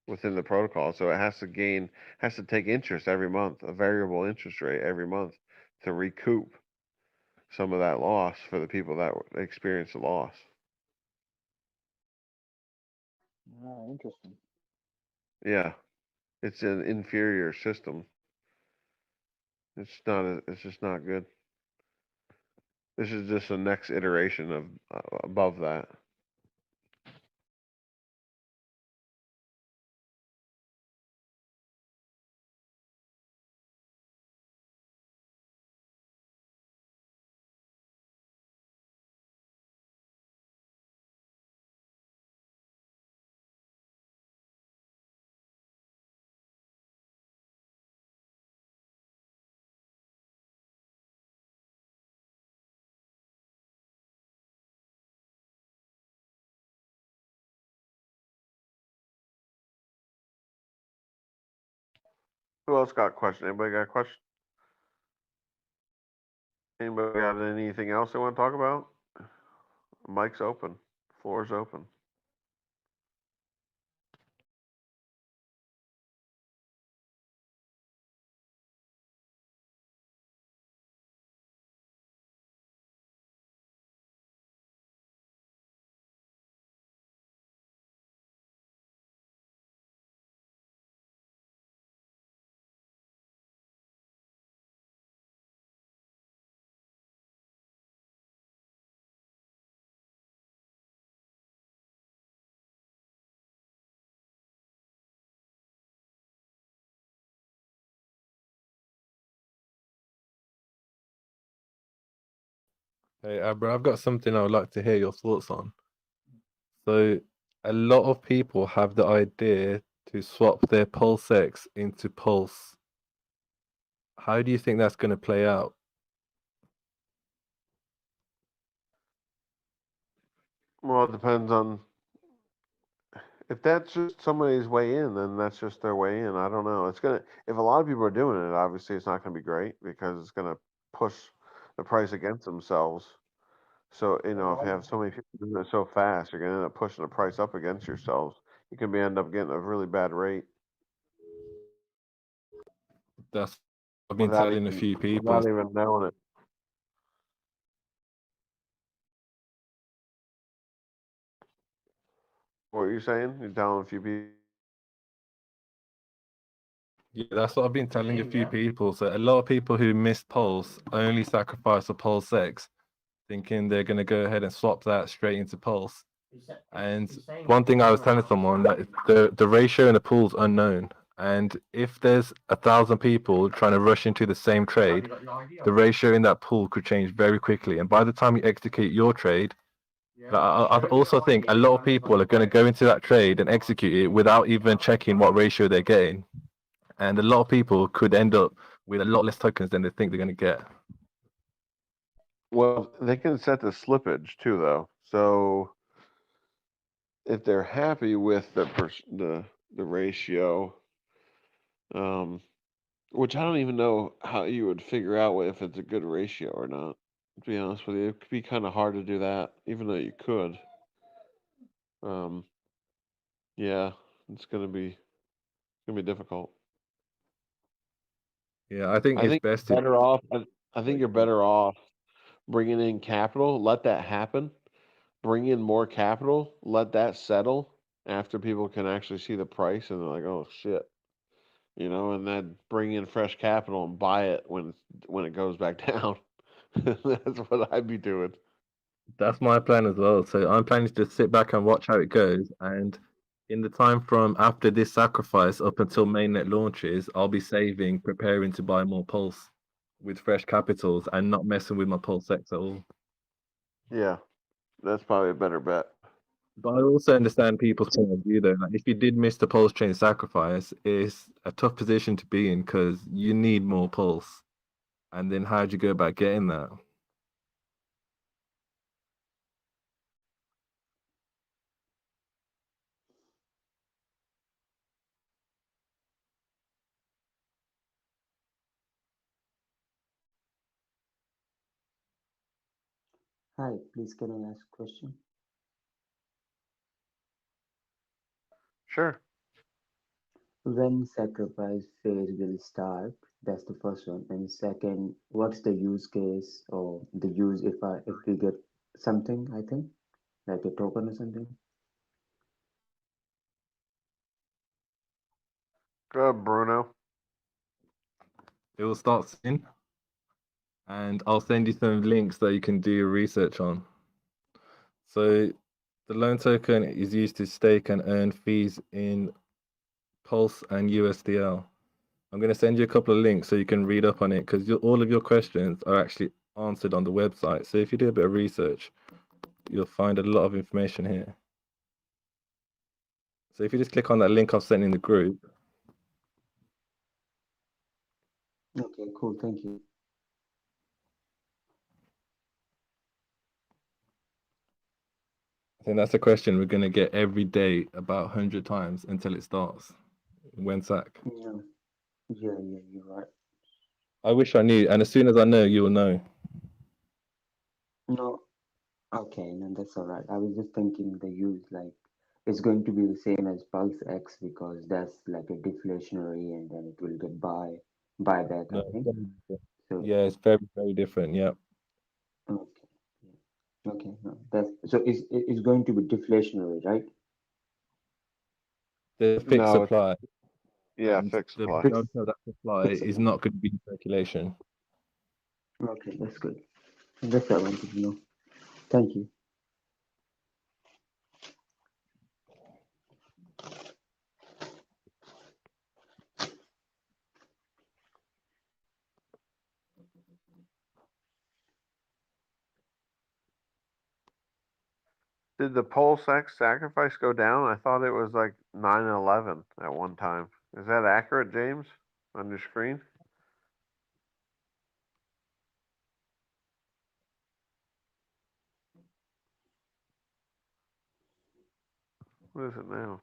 within the protocol, so it has to take interest every month, a variable interest rate every month to recoup some of that loss for the people that experience the loss. Ah, interesting. Yeah, it's an inferior system. It's just not good. This is just the next iteration of above that. Who else got a question? Anybody got a question? Anybody got anything else they want to talk about? Mic's open. Floor's open. Hey, Abra, I've got something I would like to hear your thoughts on. So, a lot of people have the idea to swap their PulseX into Pulse. How do you think that's going to play out? Well, it depends on if that's just somebody's way in, then that's just their way in. I don't know. It's gonna if a lot of people are doing it, obviously it's not gonna be great because it's gonna push the price against themselves. So, if you have so many people doing it so fast, you're gonna end up pushing the price up against yourselves. You can end up getting a really bad rate That's I've been without telling a even few people. without even knowing it. What are you saying? You're telling a few people. Yeah, that's what I've been telling a few people. So, a lot of people who missed Pulse only sacrifice a PulseX, thinking they're going to go ahead and swap that straight into Pulse. And one thing I was telling someone that the ratio in the pool's unknown. And if there's 1,000 people trying to rush into the same trade, the ratio in that pool could change very quickly. And by the time you execute your trade, I also think a lot of people are going to go into that trade and execute it without even checking what ratio they're getting. And a lot of people could end up with a lot less tokens than they think they're going to get. Well, they can set the slippage too, though. So if they're happy with the ratio, um, which I don't even know how you would figure out if it's a good ratio or not. To be honest with you, it could be kind of hard to do that, even though you could. Um, yeah, it's gonna be difficult. Yeah, I think I it's think best you're to. better off. I think you're better off bringing in capital. Let that happen. Bring in more capital. Let that settle after people can actually see the price and they're like, oh shit, and then bring in fresh capital and buy it when it goes back down. That's what I'd be doing. That's my plan as well. So I'm planning to just sit back and watch how it goes. And in the time from after this sacrifice up until mainnet launches, I'll be saving, preparing to buy more Pulse with fresh capitals and not messing with my PulseX at all. Yeah, that's probably a better bet. But I also understand people's point of view though. Like if you did miss the PulseChain sacrifice, it's a tough position to be in because you need more Pulse. And then how'd you go about getting that? Hi, please can I ask a question? Sure. When sacrifice phase will start? That's the first one. And second, what's the use case or the use if we get something, I think, like a token or something? Go ahead, Bruno. It will start soon. And I'll send you some links that you can do your research on. So the loan token is used to stake and earn fees in Pulse and USDL. I'm going to send you a couple of links so you can read up on it because all of your questions are actually answered on the website. So if you do a bit of research, you'll find a lot of information here. So if you just click on that link I've sent in the group. Okay, cool. Thank you. I think that's a question we're going to get every day about 100 times until it starts. When sack. Yeah. Yeah, yeah, you're right. I wish I knew, and as soon as I know, you will know. No, okay, no, that's all right. I was just thinking the use like it's going to be the same as Pulse X because that's like a deflationary and then it will get buyback, No, I it's think. very different. So Yeah, it's very, very different. Yeah, okay, yeah. Okay, no, that's so it's going to be deflationary, right? there's a fixed No, it's supply, yeah, and fixed the supply. Fixed majority of that supply fixed is supply. not going to be in circulation. Okay, that's good. That's what I wanted to know. Thank you. Did the PulseX sacrifice go down? I thought it was like 9/11 at one time. Is that accurate, James? On your screen? What is it now?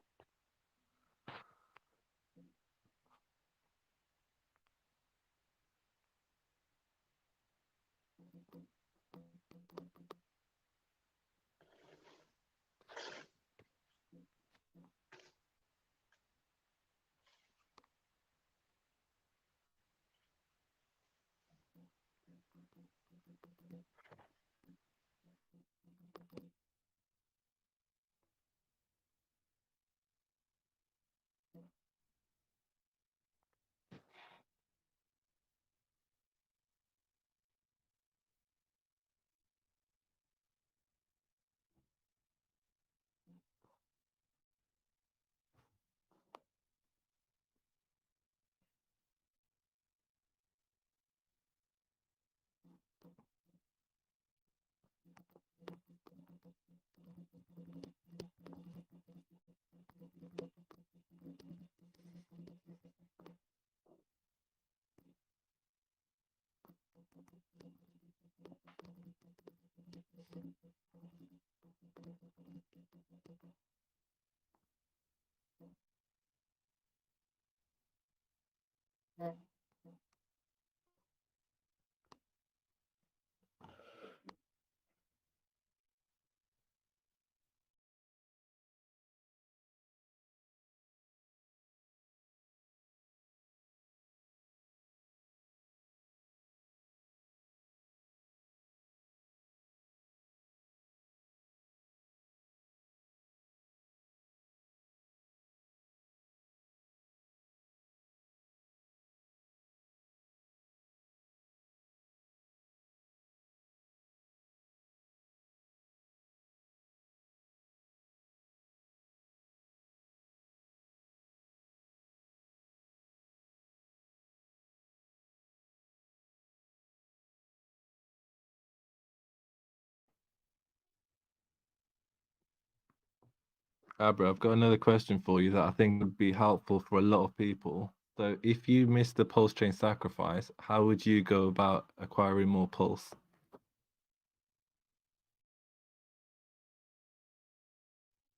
Abra, I've got another question for you that I think would be helpful for a lot of people. So, if you missed the pulse chain sacrifice, how would you go about acquiring more pulse?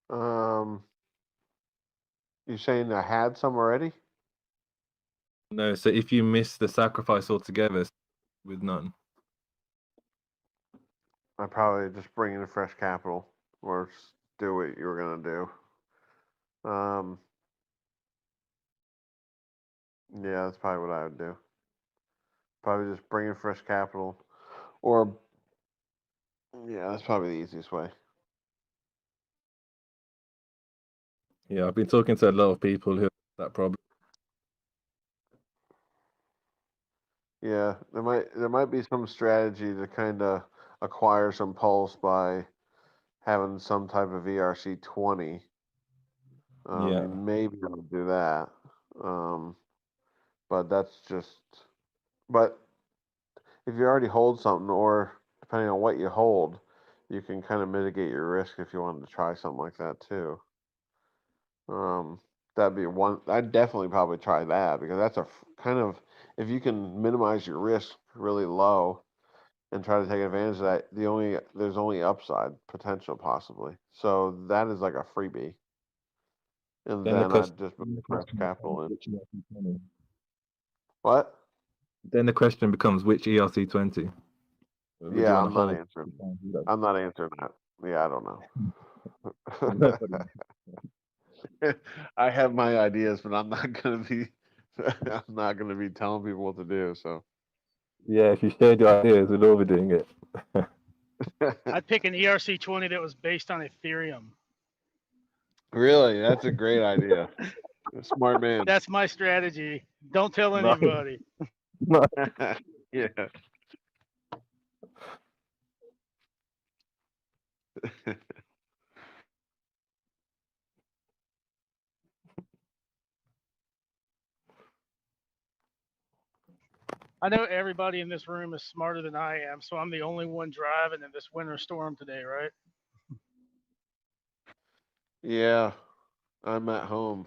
Um, you saying I had some already? No, so if you miss the sacrifice altogether with none. I probably just bring in fresh capital or do what you were gonna do. Yeah, that's probably what I would do. Probably just bring in fresh capital, or yeah, that's probably the easiest way. Yeah, I've been talking to a lot of people who have that problem. Yeah, there might be some strategy to kind of acquire some pulse by having some type of ERC20. Yeah. You may be able to do that, um, but that's just. But if you already hold something, or depending on what you hold, you can kind of mitigate your risk if you wanted to try something like that too. That'd be one. I'd definitely probably try that because that's a kind of if you can minimize your risk really low and try to take advantage of that. There's only upside potential possibly. So that is like a freebie, and Then the then question, I'd just put then the fresh question becomes capital in. which ERC20. What? Then the question becomes which ERC20? Would you Yeah, want I'm to not hold? answering. I'm not answering that. Yeah, I don't know. I have my ideas, but I'm not gonna be. I'm not gonna be telling people what to do. So. Yeah, if you shared your ideas, we'd all be doing it. I'd pick an ERC20 that was based on Ethereum. Really, that's a great idea. Smart man. That's my strategy. Don't tell No. anybody. No. Yeah. I know everybody in this room is smarter than I am, so I'm the only one driving in this winter storm today, right? Yeah, I'm at home.